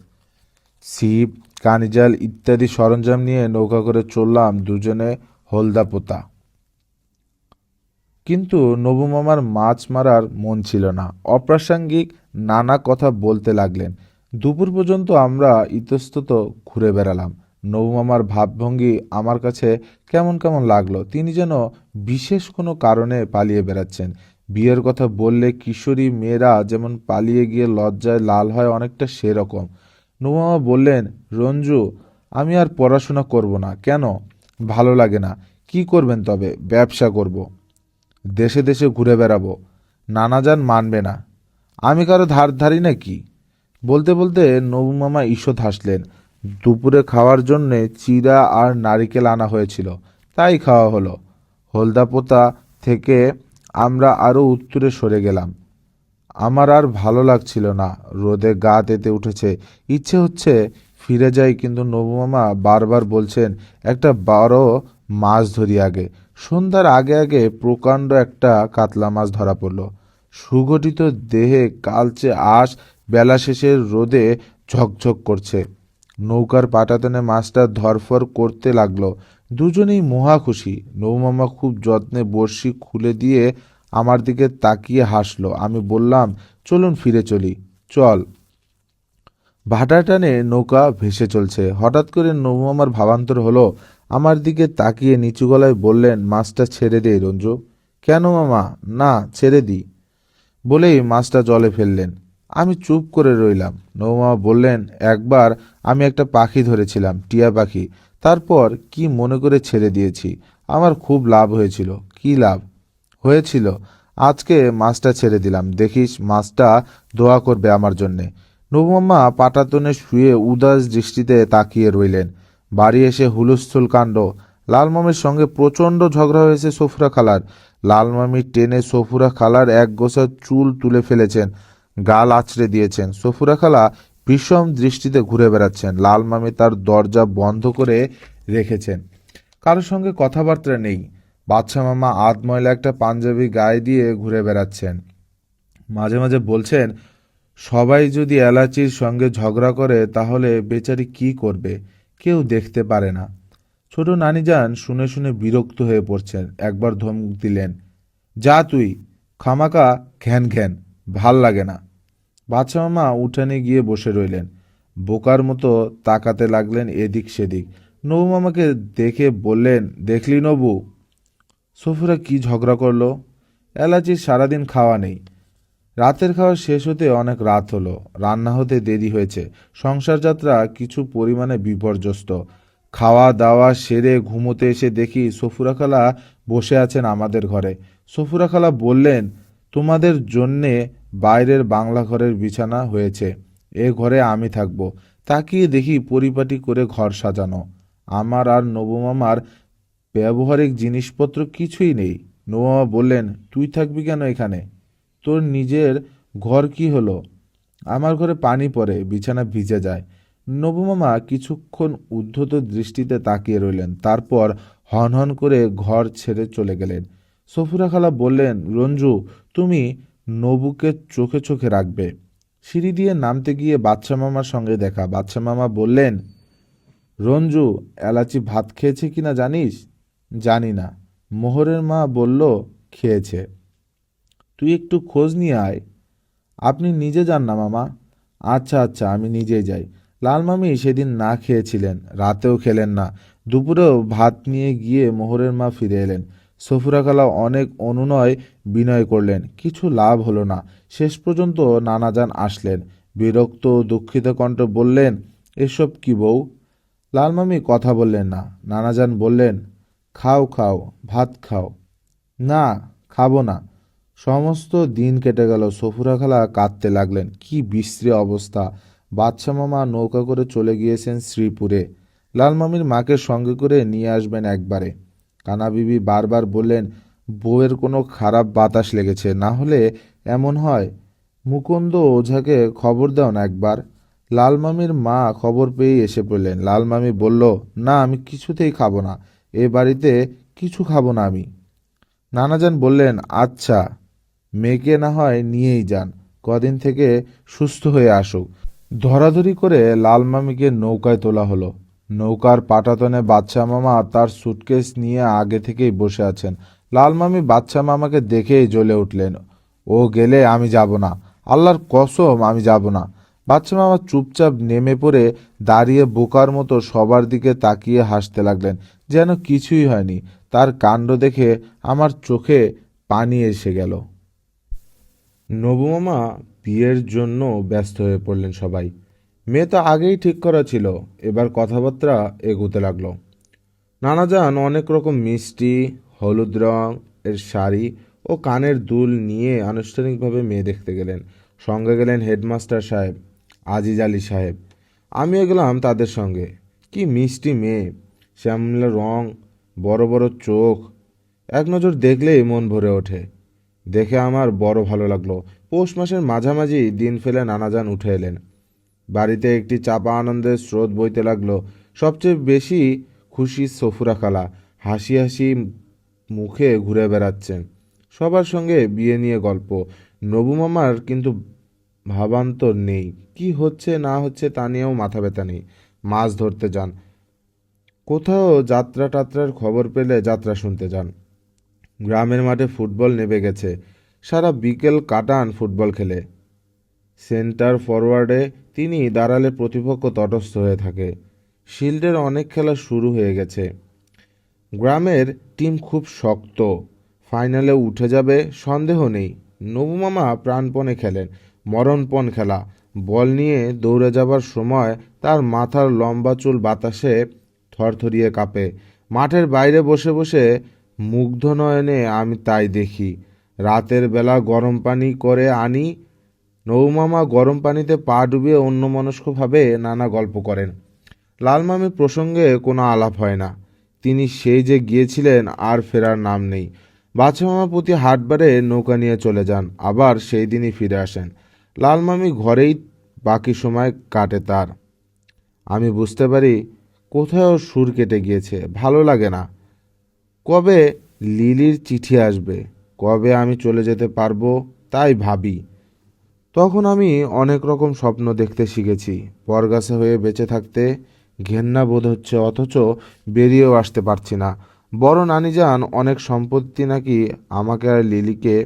ছিপ, কানিজাল ইত্যাদি সরঞ্জাম নিয়ে নৌকা করে চললাম দুজনে হলদা পোতা। কিন্তু নবু মামার মাছ মারার মন ছিল না। অপ্রাসঙ্গিক নানা কথা বলতে লাগলেন। দুপুর পর্যন্ত আমরা ইতস্তত ঘুরে বেড়ালাম। নবু মামার ভাবভঙ্গি আমার কাছে কেমন কেমন লাগলো। তিনি যেন বিশেষ কোনো কারণে পালিয়ে বেড়াচ্ছেন। বিয়ের কথা বললে কিশোরী মেয়েরা যেমন পালিয়ে গিয়ে লজ্জায় লাল হয়, অনেকটা সেরকম। নবু মামা বললেন, রঞ্জু, আমি আর পড়াশোনা করব না। কেন? ভালো লাগে না। কি করবেন তবে? ব্যবসা করব, দেশে দেশে ঘুরে বেড়াবো। নানাজান মানবে না। আমি কারো ধার ধারি নাকি? বলতে বলতে নবু মামা ঈষৎ হাসলেন। দুপুরে খাওয়ার জন্যে চিড়া আর নারিকেল আনা হয়েছিল, তাই খাওয়া হলো। হলদাপোতা থেকে আমরা আরও উত্তরে সরে গেলাম। আমার আর ভালো লাগছিল না। রোদে গা তেতে উঠেছে, ইচ্ছে হচ্ছে ফিরে যাই, কিন্তু নবু মামা বারবার বলছেন, একটা বড় মাছ ধরি আগে। সন্ধ্যার আগে আগে প্রকাণ্ড একটা কাতলা মাছ ধরা পড়ল। সুগঠিত দেহে কালচে আঁশ বেলা শেষের রোদে ঝকঝক করছে। নৌকার পাটাতনে মাছটা ধরফর করতে লাগলো। দুজনেই মহা খুশি। নবু মামা খুব যত্নে বড়শি খুলে দিয়ে আমার দিকে তাকিয়ে হাসলো। আমি বললাম, চলুন ফিরে চলি। চল। ভাটা টানে নৌকা ভেসে চলছে। হঠাৎ করে নবু মামার ভাবান্তর হলো। আমার দিকে তাকিয়ে নিচু গলায় বললেন, মাছটা ছেড়ে দে রঞ্জু। কেন মামা? না, ছেড়ে দি বলেই মাছটা জলে ফেললেন। আমি চুপ করে রইলাম। নবু মামা বললেন, একবার আমি একটা পাখি ধরেছিলাম, টিয়া পাখি। তারপর কি মনে করে ছেড়ে দিয়েছি। আমার খুব লাভ হয়েছিল। কি লাভ হয়েছিল? আজকে মাছটা ছেড়ে দিলাম, দেখিস মাছটা দোয়া করবে আমার জন্যে। নবু মামা পাটাতনে শুয়ে উদাস দৃষ্টিতে তাকিয়ে রইলেন। বাড়ি এসে হুলস্থুল কাণ্ড। লালমামির সঙ্গে প্রচণ্ড ঝগড়া হয়েছে সফুরা খালার। লালমামি টেনে সফুরা খালার এক গোছা চুল তুলে ফেলেছেন, গাল আছড়ে দিয়েছেন। সফুরা খালা বিষম দৃষ্টিতে ঘুরে বেড়াচ্ছেন। লালমামি তার দরজা বন্ধ করে রেখেছেন, কারোর সঙ্গে কথাবার্তা নেই। বাদশা মামা আধময়লা একটা পাঞ্জাবি গায়ে দিয়ে ঘুরে বেড়াচ্ছেন। মাঝে মাঝে বলছেন, সবাই যদি এলাচির সঙ্গে ঝগড়া করে তাহলে বেচারি কি করবে? কেউ দেখতে পারে না। ছোট নানিজান শুনে শুনে বিরক্ত হয়ে পড়ছেন। একবার ধমক দিলেন, যা তুই, খামাকা ঘ্যান ঘ্যান, ভাল লাগে না। বাদশা মামা উঠানে গিয়ে বসে রইলেন। বোকার মতো তাকাতে লাগলেন এদিক সেদিক। নবু মামাকে দেখে বললেন, দেখলি নবু, সফুরা কি ঝগড়া করলো? এলাচির সারাদিন খাওয়া নেই। রাতের খাওয়া শেষ হতে অনেক রাত হলো। রান্না হতে দেরি হয়েছে। সংসার যাত্রা কিছু পরিমাণে বিপর্যস্ত। খাওয়া দাওয়া সেরে ঘুমোতে এসে দেখি সফুরা খালা বসে আছেন আমাদের ঘরে। সফুরা খালা বললেন, তোমাদের জন্যে বাইরের বাংলা ঘরের বিছানা হয়েছে, এ ঘরে আমি থাকবো। তাকিয়ে দেখি পরিপাটি করে ঘর সাজানো। আমার আর নবু মামার ব্যবহারিক জিনিসপত্র কিছুই নেই। নবু মামা বললেন, তুই থাকবি কেন এখানে? তোর নিজের ঘর কি হলো? আমার ঘরে পানি পড়ে, বিছানা ভিজে যায়। নবু মামা কিছুক্ষণ উদ্ধত দৃষ্টিতে তাকিয়ে রইলেন, তারপর হনহন করে ঘর ছেড়ে চলে গেলেন। সফুরা খালা বললেন, রঞ্জু, তুমি নবুকে চোখে চোখে রাখবে। সিঁড়ি দিয়ে নামতে গিয়ে বাদশা মামার সঙ্গে দেখা। বাদশা মামা বললেন, রঞ্জু এলাচি ভাত খেয়েছে কিনা জানিস? জানি না, মোহরের মা বলল খেয়েছে। তুই একটু খোঁজ নিয়ে আয়। আপনি নিজে যান না মামা। আচ্ছা আচ্ছা, আমি নিজেই যাই। লালমামি সেদিন না খেয়েছিলেন, রাতেও খেলেন না। দুপুরেও ভাত নিয়ে গিয়ে মোহরের মা ফিরে এলেন। সফুরা খালা অনেক অনুনয় বিনয় করলেন, কিছু লাভ হলো না। শেষ পর্যন্ত নানাজান আসলেন। বিরক্ত ও দুঃখিত কণ্ঠে বললেন, এসব কি বউ? লালমামি কথা বললেন না। নানাজান বললেন, খাও খাও, ভাত খাও। না, খাবো না। সমস্ত দিন কেটে গেল। সফুরা খালা কাঁদতে লাগলেন। কি বিশ্রী অবস্থা! বাদশা মামা নৌকা করে চলে গিয়েছেন শ্রীপুরে। লালমামির মাকে সঙ্গে করে নিয়ে আসবেন একবারে। কানা বিবি বারবার বললেন, বউয়ের কোনো খারাপ বাতাস লেগেছে, না হলে এমন হয়। মুকুন্দ ওঝাকে খবর দাও না একবার। লালমামির মা খবর পেয়ে এসে পড়লেন। লালমামি বলল, না, আমি কিছুতেই খাবো না। এ বাড়িতে কিছু খাবো না আমি। নানাজান বললেন, আচ্ছা, মেয়েকে না হয় নিয়েই যান, কদিন থেকে সুস্থ হয়ে আসুক। ধরাধরি করে লালমামিকে নৌকায় তোলা হলো। নৌকার পাটাতনে বাদশা মামা তার সুটকেস নিয়ে আগে থেকেই বসে আছেন। লালমামি বাদশা মামাকে দেখেই জ্বলে উঠলেন, ও গেলে আমি যাব না, আল্লাহর কসম আমি যাব না। বাদশা মামা চুপচাপ নেমে পড়ে দাঁড়িয়ে বোকার মতো সবার দিকে তাকিয়ে হাসতে লাগলেন, যেন কিছুই হয়নি। তার কাণ্ড দেখে আমার চোখে পানি এসে গেল। নবুমামা বিয়ের জন্য ব্যস্ত হয়ে পড়লেন সবাই। মেয়ে তো আগেই ঠিক করা ছিল, এবার কথাবার্তা এগোতে লাগলো। নানাজান অনেক রকম মিষ্টি, হলুদ রং এর শাড়ি ও কানের দুল নিয়ে আনুষ্ঠানিকভাবে মেয়ে দেখতে গেলেন। সঙ্গে গেলেন হেডমাস্টার সাহেব, আজিজ আলী সাহেব। আমিও গেলাম তাদের সঙ্গে। কি মিষ্টি মেয়ে! শ্যামলা রং, বড় বড় চোখ, এক নজর দেখলেই মন ভরে ওঠে। দেখে আমার বড় ভালো লাগলো। পৌষ মাসের মাঝামাঝি দিন ফেলে নানাজান উঠে এলেন। বাড়িতে একটি চাপা আনন্দের স্রোত বইতে লাগলো। সবচেয়ে বেশি খুশি সফুরা খালা, হাসি হাসি মুখে ঘুরে বেড়াচ্ছেন। সবার সঙ্গে বিয়ে নিয়ে গল্প। নবু মামার কিন্তু ভাবান্তর নেই, কি হচ্ছে না হচ্ছে তা নিয়েও মাথা ব্যথা নেই। মাছ ধরতে যান, কোথাও যাত্রা টাত্রার খবর পেলে যাত্রা শুনতে যান। গ্রামের মাঠে ফুটবল নেমে গেছে, সারা বিকেল কাটান ফুটবল খেলে। সেন্টার ফরওয়ার্ডে তিনি দাঁড়ালে প্রতিপক্ষ তটস্থ হয়ে থাকে। শিল্ডের অনেক খেলা শুরু হয়ে গেছে। গ্রামের টিম খুব শক্ত, ফাইনালে উঠে যাবে সন্দেহ নেই। নবু মামা প্রাণপণে খেলেন, মরণপণ খেলা। বল নিয়ে দৌড়ে যাবার সময় তার মাথার লম্বা চুল বাতাসে থরথরিয়ে কাঁপে। মাঠের বাইরে বসে বসে মুগ্ধ নয়নে আমি তাই দেখি। রাতের বেলা গরম পানি করে আনি, নৌমামা গরম পানিতে পা ডুবিয়ে অন্যমনস্কভাবে নানা গল্প করেন। লালমামির প্রসঙ্গে কোনো আলাপ হয় না। তিনি সেই যে গিয়েছিলেন আর ফেরার নাম নেই। বাদশা মামা প্রতি হাটবারে নৌকা নিয়ে চলে যান, আবার সেই দিনই ফিরে আসেন। লালমামি ঘরেই বাকি সময় কাটে তার। আমি বুঝতে পারি কোথাও সুর কেটে গিয়েছে, ভালো লাগে না। কবে লিলির চিঠি আসবে, কবে আমি চলে যেতে পারবো, তাই ভাবি। তখন আমি অনেক রকম স্বপ্ন দেখতে শিখেছি। পরগাছা হয়ে বেঁচে থাকতে ঘেন্না বোধ হচ্ছে, অথচ বেরিয়েও আসতে পারছি না। বড় নানিজান অনেক সম্পত্তি নাকি আমাকে আর লিলিকে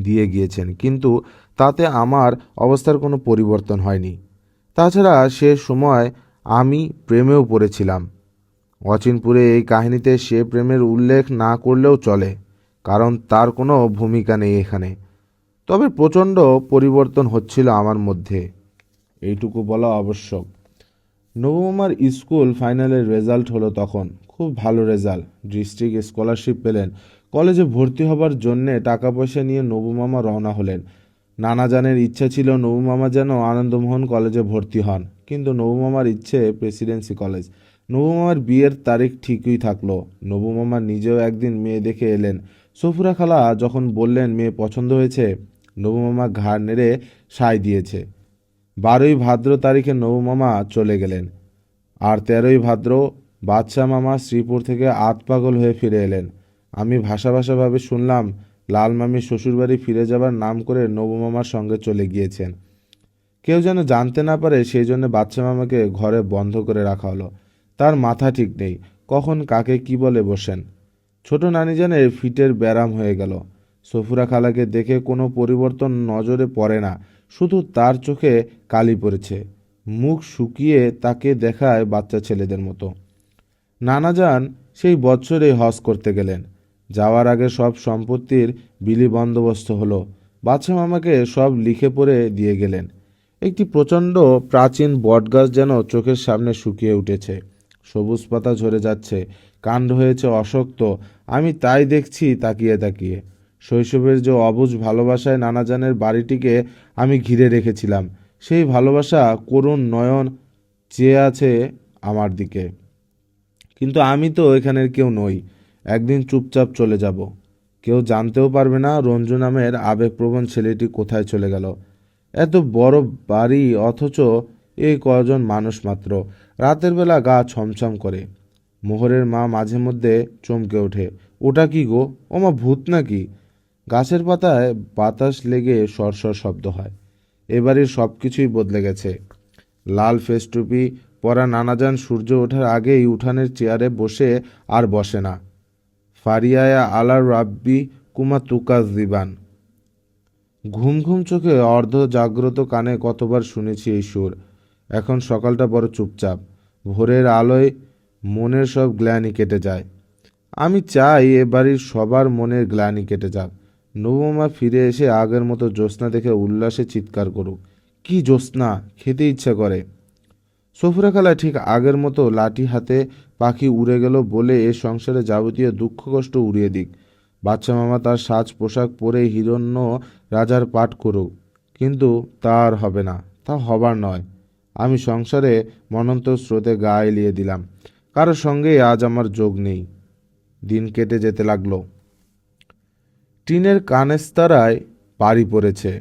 দিয়ে গিয়েছেন, কিন্তু তাতে আমার অবস্থার কোনো পরিবর্তন হয়নি। তাছাড়া সে সময় আমি প্রেমেও পড়েছিলাম। অচিনপুরে এই কাহিনীতে সে প্রেমের উল্লেখ না করলেও চলে, কারণ তার কোনো ভূমিকা নেই এখানে। তবে প্রচণ্ড পরিবর্তন হচ্ছিল আমার মধ্যে, এইটুকু বলা আবশ্যক। নবমামার স্কুল ফাইনালের রেজাল্ট হলো তখন, খুব ভালো রেজাল্ট। ডিস্ট্রিক্ট স্কলারশিপ পেলেন। কলেজে ভর্তি হবার জন্যে টাকা পয়সা নিয়ে নবমামা রওনা হলেন। নানাজানের ইচ্ছা ছিল নবমামা যেন আনন্দমোহন কলেজে ভর্তি হন, কিন্তু নবমামার ইচ্ছে প্রেসিডেন্সি কলেজ। নবমামার বিয়ের তারিখ ঠিকই থাকলো। নবমামা নিজেও একদিন মেয়ে দেখে এলেন। সফুরা খালা যখন বললেন মেয়ে পছন্দ হয়েছে, নবমামা ঘাড় নেড়ে সায় দিয়েছে। 12ই ভাদ্র তারিখে নবমামা চলে গেলেন। আর 13ই ভাদ্র বাদশা মামা শ্রীপুর থেকে আতপাগল হয়ে ফিরে এলেন। আমি ভাষা ভাষাভাবে শুনলাম লালমামি শ্বশুরবাড়ি ফিরে যাবার নাম করে নবমামার সঙ্গে চলে গিয়েছেন। কেউ যেন জানতে না পারে, সেই জন্য বাদশা মামাকে ঘরে বন্ধ করে রাখা হলো। তার মাথা ঠিক নেই, কখন কাকে কি বলে বসেন। ছোট নানিজানের ফিটের ব্যারাম হয়ে গেল। সফুরা খালাকে দেখে কোনো পরিবর্তন নজরে পড়ে না, শুধু তার চোখে কালি পড়েছে। মুখ শুকিয়ে তাকে দেখায় বাচ্চা ছেলেদের মতো। নানাজান সেই বছরে হজ করতে গেলেন। যাওয়ার আগে সব সম্পত্তির বিলি বন্দোবস্ত হলো। বাদশা মামাকে সব লিখে পড়ে দিয়ে গেলেন। একটি প্রচণ্ড প্রাচীন বটগাছ যেন চোখের সামনে শুকিয়ে উঠেছে, সবুজ পাতা ঝরে যাচ্ছে, কাণ্ড হয়েছে অশক্ত। আমি তাই দেখছি তাকিয়ে তাকিয়ে। শৈশবের যে অবুঝ ভালোবাসায় নানাজানের বাড়িটিকে আমি ঘিরে রেখেছিলাম, সেই ভালোবাসা করুণ নয়ন চেয়ে আছে আমার দিকে। কিন্তু আমি তো এখানের কেউ নই। একদিন চুপচাপ চলে যাব। কেউ জানতেও পারবে না রঞ্জু নামের আবেগপ্রবণ ছেলেটি কোথায় চলে গেল। এত বড় বাড়ি, অথচ এই কজন মানুষ মাত্র। রাতের বেলা গা ছমছম করে। মোহরের মা মাঝে মধ্যে চমকে ওঠে, ওটা কি গো? ওমা, ভূত নাকি? গাছের পাতায় বাতাস লেগে সরসর শব্দ হয়। এবারের সব কিছুই বদলে গেছে। লাল ফেস্টুপি পরা নানাজান সূর্য ওঠার আগেই উঠানের চেয়ারে বসে আর বসে না। ফারিয়ায়া আলা রাব্বি কুমা তুকাজ দিবান। ঘুম ঘুম চোখে অর্ধ জাগ্রত কানে কতবার শুনেছি এই সুর। এখন সকালটা বড় চুপচাপ। ভোরের আলোয় মনের সব গ্লানি কেটে যায়। আমি চাই এ বাড়ির সবার মনের গ্লানি কেটে যাক। নবমা ফিরে এসে আগের মতো জ্যোৎস্না দেখে উল্লাসে চিৎকার করুক, কি জ্যোৎস্না, খেতে ইচ্ছা করে। সফুরা খালা ঠিক আগের মতো লাঠি হাতে পাখি উড়ে গেল বলে এ সংসারে যাবতীয় দুঃখ কষ্ট উড়িয়ে দিক। বাচ্চা মামা তার সাজ পোশাক পরে হিরণ্য রাজার পাঠ করুক, কিন্তু তা আর হবে না, তা হবার নয়। আমি সংসারে মনন্ত স্রোতে গা এলিয়ে দিলাম। কারোর সঙ্গেই আজ আমার যোগ নেই। দিন কেটে যেতে লাগলো। টিনের কানেস্তারায় পাড়ি পড়েছে।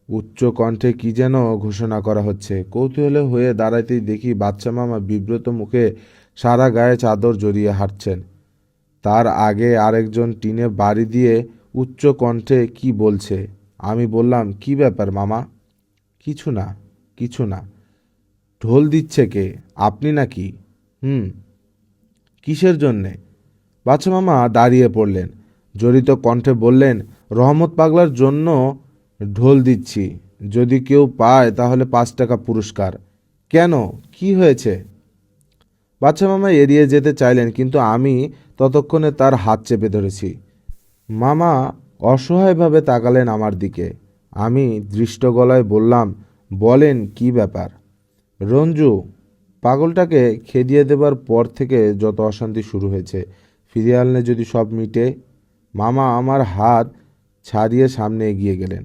উচ্চ কণ্ঠে কি যেন ঘোষণা করা হচ্ছে। কৌতূহলে হয়ে দাঁড়াতেই দেখি বাচ্চা মামা বিব্রত মুখে সারা গায়ে চাদর জড়িয়ে হাঁটছেন। তার আগে আরেকজন টিনে বাড়ি দিয়ে উচ্চ কণ্ঠে কি বলছে। আমি বললাম, কি ব্যাপার মামা? কিছু না, কিছু না। ঢোল দিচ্ছে কে? আপনি নাকি? হুম। কিসের জন্যে? বাচ্চা মামা দাঁড়িয়ে পড়লেন, জড়িত কণ্ঠে বললেন, রহমত পাগলার জন্য ঢোল দিচ্ছি। যদি কেউ পায় তাহলে 5 টাকা পুরস্কার। কেন, কি হয়েছে? বাচ্চা মামা এড়িয়ে যেতে চাইলেন, কিন্তু আমি ততক্ষণে তার হাত চেপে ধরেছি। মামা অসহায়ভাবে তাকালেন আমার দিকে। আমি দৃষ্ট গলায় বললাম, বলেন কি ব্যাপার? রঞ্জু পাগলটাকে খেদিয়ে দেবার পর থেকে যত অশান্তি শুরু হয়েছে, ফিরিয়ে আনলে যদি সব মিটে। মামা আমার হাত ছাড়িয়ে সামনে এগিয়ে গেলেন।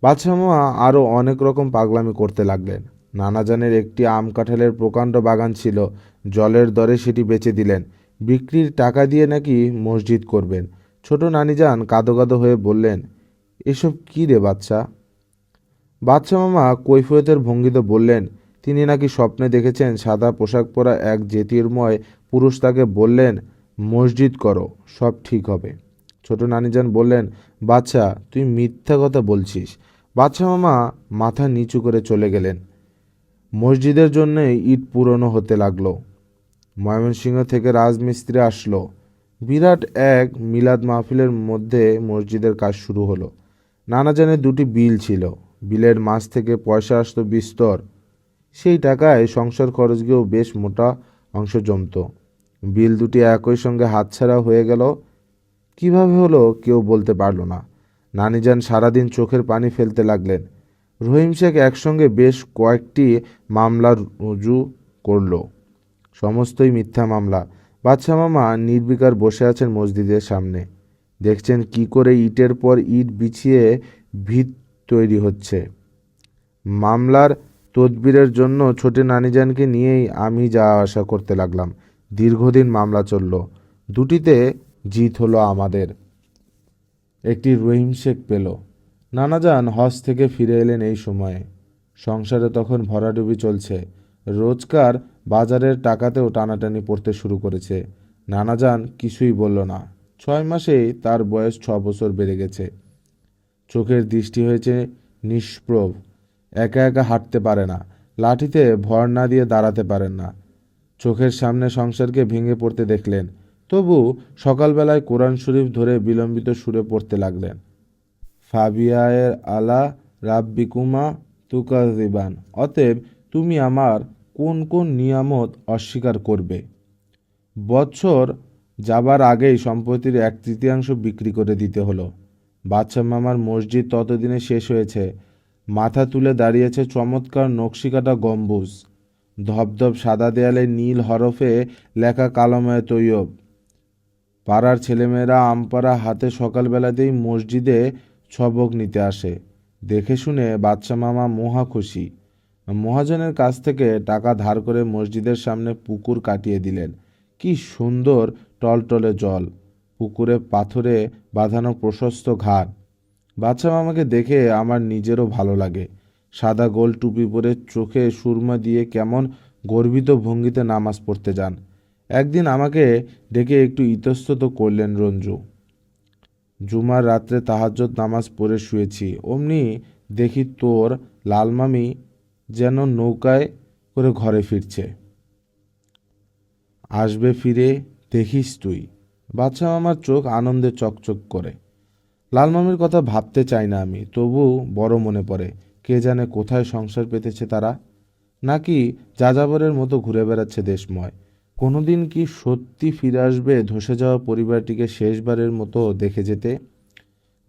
বাদশা মামা আরও অনেক রকম পাগলামি করতে লাগলেন। নানাজানের একটি আম কাঁঠালের প্রকাণ্ড বাগান ছিল, জলের দরে সেটি বেচে দিলেন। বিক্রির টাকা দিয়ে নাকি মসজিদ করবেন। ছোট নানিজান কাঁদো কাঁদো হয়ে বললেন, এসব কী রে বাচ্চা? বাদশা মামা কৈফিয়তের ভঙ্গিতে বললেন, তিনি নাকি স্বপ্নে দেখেছেন সাদা পোশাক পরা এক জ্যোতির্ময় পুরুষ তাকে বললেন, মসজিদ করো, সব ঠিক হবে। ছোট নানিজান বললেন, বাচ্চা, তুই মিথ্যা কথা বলছিস। বাদশা মামা মাথা নিচু করে চলে গেলেন। মসজিদের জন্য ইট পুরনো হতে লাগলো। ময়মনসিংহ থেকে রাজমিস্ত্রি আসলো। বিরাট এক মিলাদ মাহফিলের মধ্যে মসজিদের কাজ শুরু হলো। নানাজানের 2টি বিল ছিল। বিলের মাছ থেকে পয়সা আসতো বিস্তর। সেই টাকায় সংসার খরচ গিয়েও বেশ মোটা অংশ জমত। বিল 2টি একই সঙ্গে হাতছাড়া হয়ে গেল। কিভাবে হলো কেউ বলতে পারল না। নানিজান সারাদিন চোখের পানি ফেলতে লাগলেন। রহিম শেখ একসঙ্গে বেশ কয়েকটি মামলা রুজু করল, সমস্তই মিথ্যা মামলা। বাদশা মামা নির্বিকার বসে আছেন মসজিদের সামনে, দেখছেন কি করে ইটের পর ইট বিছিয়ে ভিত তৈরি হচ্ছে। মামলার তদবিরের জন্য ছোট নানিজানকে নিয়েই আমি যাওয়া আসা করতে লাগলাম। দীর্ঘদিন মামলা চলল। 2টিতে জিত হলো আমাদের। একটি রহিম শেখ পেল। নানাজান হজ থেকে ফিরে এলেন এই সময়ে। সংসারে তখন ভরাডুবি চলছে। রোজকার বাজারের টাকাতেও টানাটানি পড়তে শুরু করেছে। নানাজান কিছুই বলল না। 6 মাসেই তার বয়স 6 বছর বেড়ে গেছে। চোখের দৃষ্টি হয়েছে নিষ্প্রভ। একা একা হাঁটতে পারে না। লাঠিতে ভর না দিয়ে দাঁড়াতে পারেন না। চোখের সামনে সংসারকে ভেঙে পড়তে দেখলেন। তবু সকালবেলায় কোরআন শরীফ ধরে বিলম্বিত সুরে পড়তে লাগলেন। ফাবিয়ায়ের আলা রাব্বিকুমা তুকাযিবান। অতএব তুমি আমার কোন কোন নিয়ামত অস্বীকার করবে? বছর যাবার আগেই সম্পত্তির 1/3 বিক্রি করে দিতে হলো। বাদশা মামার মসজিদ ততদিনে শেষ হয়েছে। মাথা তুলে দাঁড়িয়েছে চমৎকার নকশিকাটা গম্বুজ। ধবধব সাদা দেয়ালে নীল হরফে লেখা কালামে তৈয়ব। পাড়ার ছেলেমেয়েরা আমপাড়া হাতে সকালবেলাতেই মসজিদে সবক নিতে আসে। দেখে শুনে বাদশা মামা মহা খুশি। মহাজনের কাছ থেকে টাকা ধার করে মসজিদের সামনে পুকুর কাটিয়ে দিলেন। কি সুন্দর টলটলে জল, পুকুরে পাথরে বাঁধানো প্রশস্ত ঘাট। বাদশা মামাকে দেখে আমার নিজেরও ভালো লাগে। সাদা গোল টুপি পরে চোখে সুরমা দিয়ে কেমন গর্বিত ভঙ্গিতে নামাজ পড়তে যান। একদিন আমাকে ডেকে একটু ইতস্তত করলেন রঞ্জু। জুমার রাত্রে তাহাজ্জুদ নামাজ পড়ে শুয়েছি, অমনি দেখি তোর লালমামি যেন নৌকায় করে ঘরে ফিরছে। আসবে ফিরে, দেখিস তুই। বাদশা মামার চোখ আনন্দে চকচক করে। লালমামির কথা ভাবতে চাই না আমি, তবু বড় মনে পড়ে। কে জানে কোথায় সংসার পেতেছে তারা, নাকি যাযাবরের মতো ঘুরে বেড়াচ্ছে দেশময়। কোনোদিন কি সত্যি ফিরে আসবে ধসে যাওয়া পরিবারটিকে শেষবারের মতো দেখে যেতে?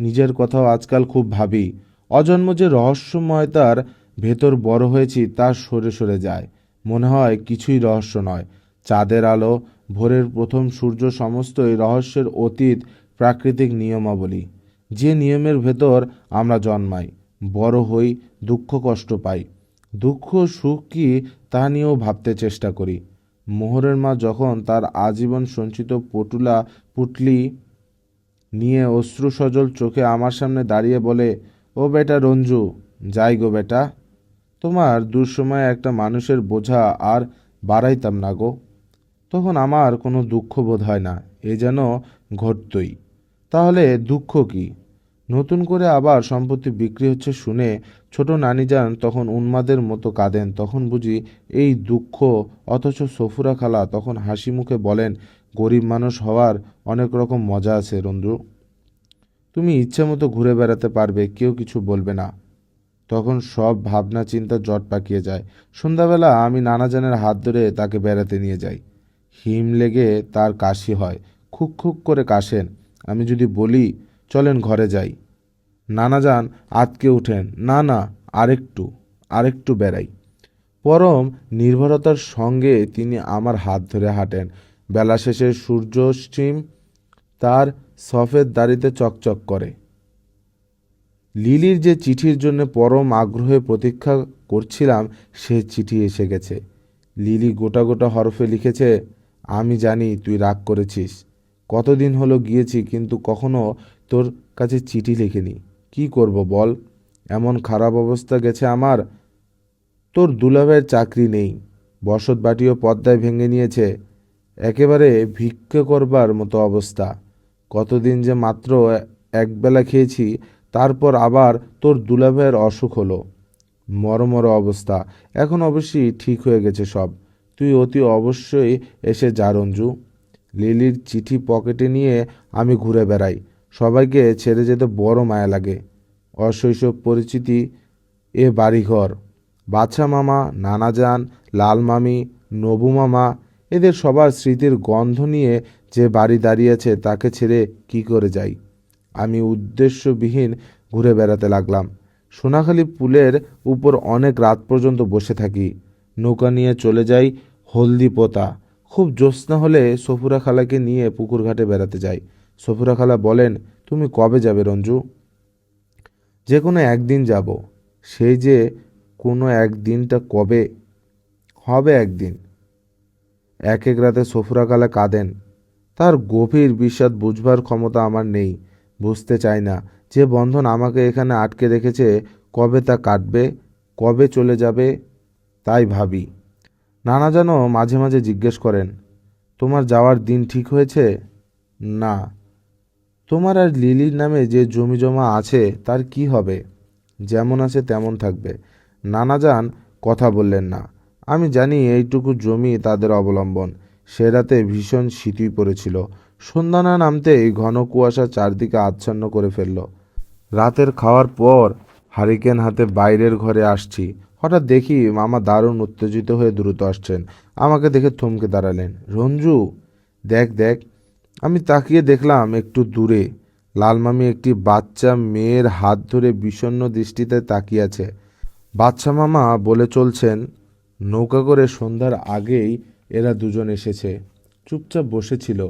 নিজের কথাও আজকাল খুব ভাবি। অজন্ম যে রহস্যময়তার ভেতর বড় হয়েছি তা সরে সরে যায়। মনে হয় কিছুই রহস্য নয়। চাঁদের আলো, ভোরের প্রথম সূর্য সমস্তই রহস্যের অতীত প্রাকৃতিক নিয়মাবলী। যে নিয়মের ভেতর আমরা জন্মাই, বড় হই, দুঃখ কষ্ট পাই। দুঃখ সুখ কি তা নিয়েও ভাবতে চেষ্টা করি। মোহরের মা যখন তার আজীবন সঞ্চিত পুটলি নিয়ে অশ্রু সজল চোখে আমার সামনে দাঁড়িয়ে বলে, ও বেটা রঞ্জু, যাই গো বেটা, তোমার দুঃসময়ে একটা মানুষের বোঝা আর বাড়াইতাম না গো। তখন আমার কোনো দুঃখ বোধ হয় না, এ যেন ঘটতই। তাহলে দুঃখ কি? নতুন করে আবার সম্পত্তি বিক্রি হচ্ছে শুনে ছোট নানিজান তখন উন্মাদের মতো কাঁদেন। তখন বুঝি এই দুঃখ। অথচ সফুরা খালা তখন হাসি মুখে বলেন, গরিব মানুষ হওয়ার অনেক রকম মজা আছে রঞ্জু। তুমি ইচ্ছে মতো ঘুরে বেড়াতে পারবে, কেউ কিছু বলবে না। তখন সব ভাবনা চিন্তা জট পাকিয়ে যায়। সন্ধ্যাবেলা আমি নানাজানের হাত ধরে তাকে বেড়াতে নিয়ে যাই। হিম লেগে তার কাশি হয়, খুক খুক করে কাশেন। আমি যদি বলি চলেন ঘরে যাই, নানাজান আতকে উঠেন, না না, আরেকটু আরেকটু বেড়াই। পরম নির্ভরতার সঙ্গে তিনি আমার হাত ধরে হাঁটেন। বেলা শেষে সূর্যশ্চিম তার সফেদ দাড়িতে চকচক করে। লিলির যে চিঠির জন্য পরম আগ্রহে প্রতীক্ষা করছিলাম, সে চিঠি এসে গেছে। লিলি গোটা গোটা হরফে লিখেছে, আমি জানি তুই রাগ করেছিস। কতদিন হলো গিয়েছি, কিন্তু কখনো তোর কাছে চিঠি লিখিনি। কি করব বল, এমন খারাপ অবস্থা গেছে আমার। তোর দুলাভাইয়ের চাকরি নেই, বসত বাটিও পদ্মায় ভেঙে নিয়েছে, একেবারে ভিক্ষে করবার মতো অবস্থা। কতদিন যে মাত্র একবেলা খেয়েছি, তারপর আবার তোর দুলাভাইয়ের অসুখ হলো, মরমর অবস্থা। এখন অবশ্যই ঠিক হয়ে গেছে সব। তুই অতি অবশ্যই এসে যা রঞ্জু। লিলির চিঠি পকেটে নিয়ে আমি ঘুরে বেড়াই। সবাইকে ছেড়ে যেতে বড় মায়া লাগে। অশৈশব পরিচিতি এ বাড়িঘর, বাদশা মামা, নানাজান, লাল মামি, নবু মামা, এদের সবার স্মৃতির গন্ধ নিয়ে যে বাড়ি দাঁড়িয়েছে তাকে ছেড়ে কি করে যাই। আমি উদ্দেশ্যবিহীন ঘুরে বেড়াতে লাগলাম। সোনাখালি পুলের উপর অনেক রাত পর্যন্ত বসে থাকি। নৌকা নিয়ে চলে যাই হলদিপোতা। খুব জ্যোৎস্না হলে সফুরা খালাকে নিয়ে পুকুর ঘাটে বেড়াতে যাই। সফুরা খালা বলেন, তুমি কবে যাবে রঞ্জু? যে কোনো একদিন যাব। সেই যে কোনো একদিনটা কবে হবে? একদিন। এক এক রাতে সফুরা খালা কাঁদেন। তার গভীর বিষাদ বুঝবার ক্ষমতা আমার নেই, বুঝতে চাই না। যে বন্ধন আমাকে এখানে আটকে রেখেছে, কবে তা কাটবে, কবে চলে যাবে, তাই ভাবি। নানা যেন মাঝে মাঝে জিজ্ঞেস করেন, তোমার যাওয়ার দিন ঠিক হয়েছে? না। তোমার আর লিলির নামে যে জমি জমা আছে তার কি হবে? যেমন আছে তেমন থাকবে। নানাজান কথা বললেন না। আমি জানি এইটুকু জমি তাদের অবলম্বন। সে রাতে ভীষণ শীতই পড়েছিল। সন্ধ্যা না নামতেই ঘন কুয়াশা চারদিকে আচ্ছন্ন করে ফেলল। রাতের খাওয়ার পর হারিকেন হাতে বাইরের ঘরে আসছি। হঠাৎ দেখি মামা দারুণ উত্তেজিত হয়ে দ্রুত আসছেন। আমাকে দেখে থমকে দাঁড়ালেন। রঞ্জু, দেখ দেখ। আমি তাকিয়ে দেখলাম একটু দূরে লাল মামি একটি বাচ্চা মেয়ের হাত ধরে বিষণ্ণ দৃষ্টিতে তাকিয়ে আছে। বাচ্চা মামা বলে চলছেন, নৌকা করে সন্ধ্যার আগেই এরা দুজন এসেছে। চুপচাপ বসেছিল।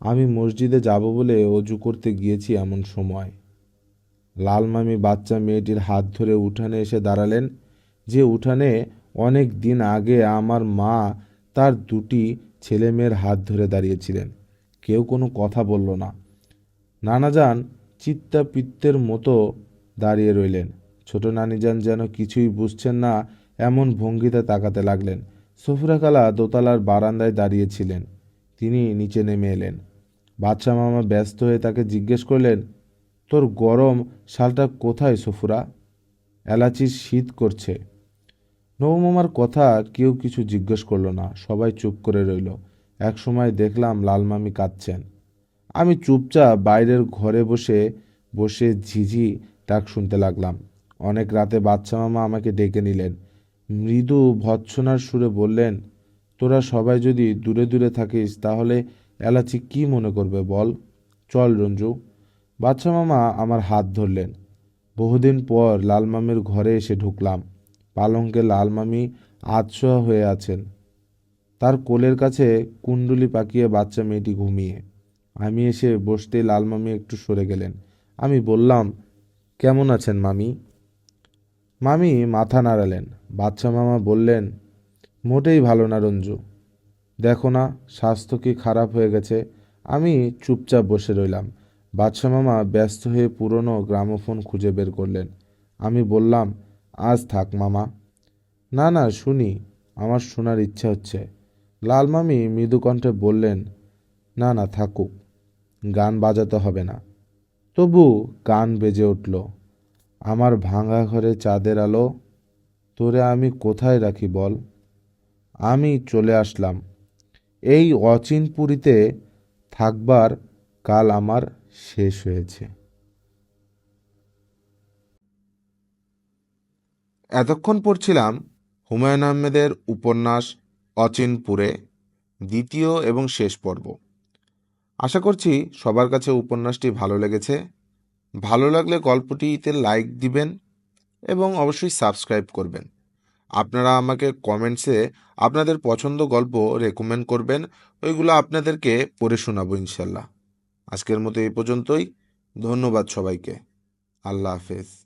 আমি মসজিদে যাব বলে অজু করতে গিয়েছি এমন সময় লাল মামি বাচ্চা মেয়েটির হাত ধরে উঠানে এসে দাঁড়ালেন, যে উঠানে অনেক দিন আগে আমার মা তার দুটি ছেলে মেয়ের হাত ধরে দাঁড়িয়েছিলেন। কেউ কোনো কথা বলল না। নানাজান চিত্তাপিত্তের মতো দাঁড়িয়ে রইলেন। ছোট নানিজান যেন কিছুই বুঝছেন না এমন ভঙ্গিতে তাকাতে লাগলেন। সফিরা খালা দোতলার বারান্দায় দাঁড়িয়েছিলেন। তিনি নিচে নেমে এলেন। বাদশা মামা ব্যস্ত হয়ে তাকে জিজ্ঞেস করলেন, তোর গরম শালটা কোথায় সফুরা? এলাচির শীত করছে। নবমামার কথা কেউ কিছু জিজ্ঞেস করল না, সবাই চুপ করে রইল। এক সময় দেখলাম লালমামি কাঁদছেন। আমি চুপচাপ বাইরের ঘরে বসে বসে ঝিঝি ডাক শুনতে লাগলাম। অনেক রাতে বাদশা মামা আমাকে ডেকে নিলেন। মৃদু ভৎসনার সুরে বললেন, তোরা সবাই যদি দূরে দূরে থাকিস তাহলে এলাচি কি মনে করবে বল? চল রঞ্জু। বাদশা মামা আমার হাত ধরলেন। বহুদিন পর লালমামির ঘরে এসে ঢুকলাম। পালঙ্কে লালমামি আধশোয়া হয়ে আছেন। তার কোলের কাছে কুণ্ডুলি পাকিয়ে বাচ্চা মেয়েটি ঘুমিয়ে। আমি এসে বসতেই লালমামি একটু সরে গেলেন। আমি বললাম, কেমন আছেন মামি? মামি মাথা নাড়ালেন। বাচ্চা মামা বললেন, মোটেই ভালো না রঞ্জু। দেখো না স্বাস্থ্য কি খারাপ হয়ে গেছে। আমি চুপচাপ বসে রইলাম। বাদশা মামা ব্যস্ত হয়ে পুরনো গ্রামোফোন খুঁজে বের করলেন। আমি বললাম, আজ থাক মামা। না না শুনি, আমার শোনার ইচ্ছা হচ্ছে। লাল মামি মৃদু কণ্ঠে বললেন, না না থাকুক, গান বাজাতে হবে না। তবু গান বেজে উঠল। আমার ভাঙা ঘরে চাঁদের আলো, তোরে আমি কোথায় রাখি বল। আমি চলে আসলাম। এই অচিনপুরীতে থাকবার কাল আমার শেষ হয়েছে। এতক্ষণ পড়ছিলাম হুমায়ুন আহমেদের উপন্যাস অচিনপুরে, দ্বিতীয় এবং শেষ পর্ব। আশা করছি সবার কাছে উপন্যাসটি ভালো লেগেছে। ভালো লাগলে গল্পটিতে লাইক দিবেন এবং অবশ্যই সাবস্ক্রাইব করবেন। আপনারা আমাকে কমেন্টসে আপনাদের পছন্দ গল্প রেকমেন্ড করবেন, ওইগুলো আপনাদেরকে পড়ে শোনাবো ইনশাল্লাহ। আজকের মতো এই পর্যন্তই। ধন্যবাদ সবাইকে। আল্লাহ হাফেজ।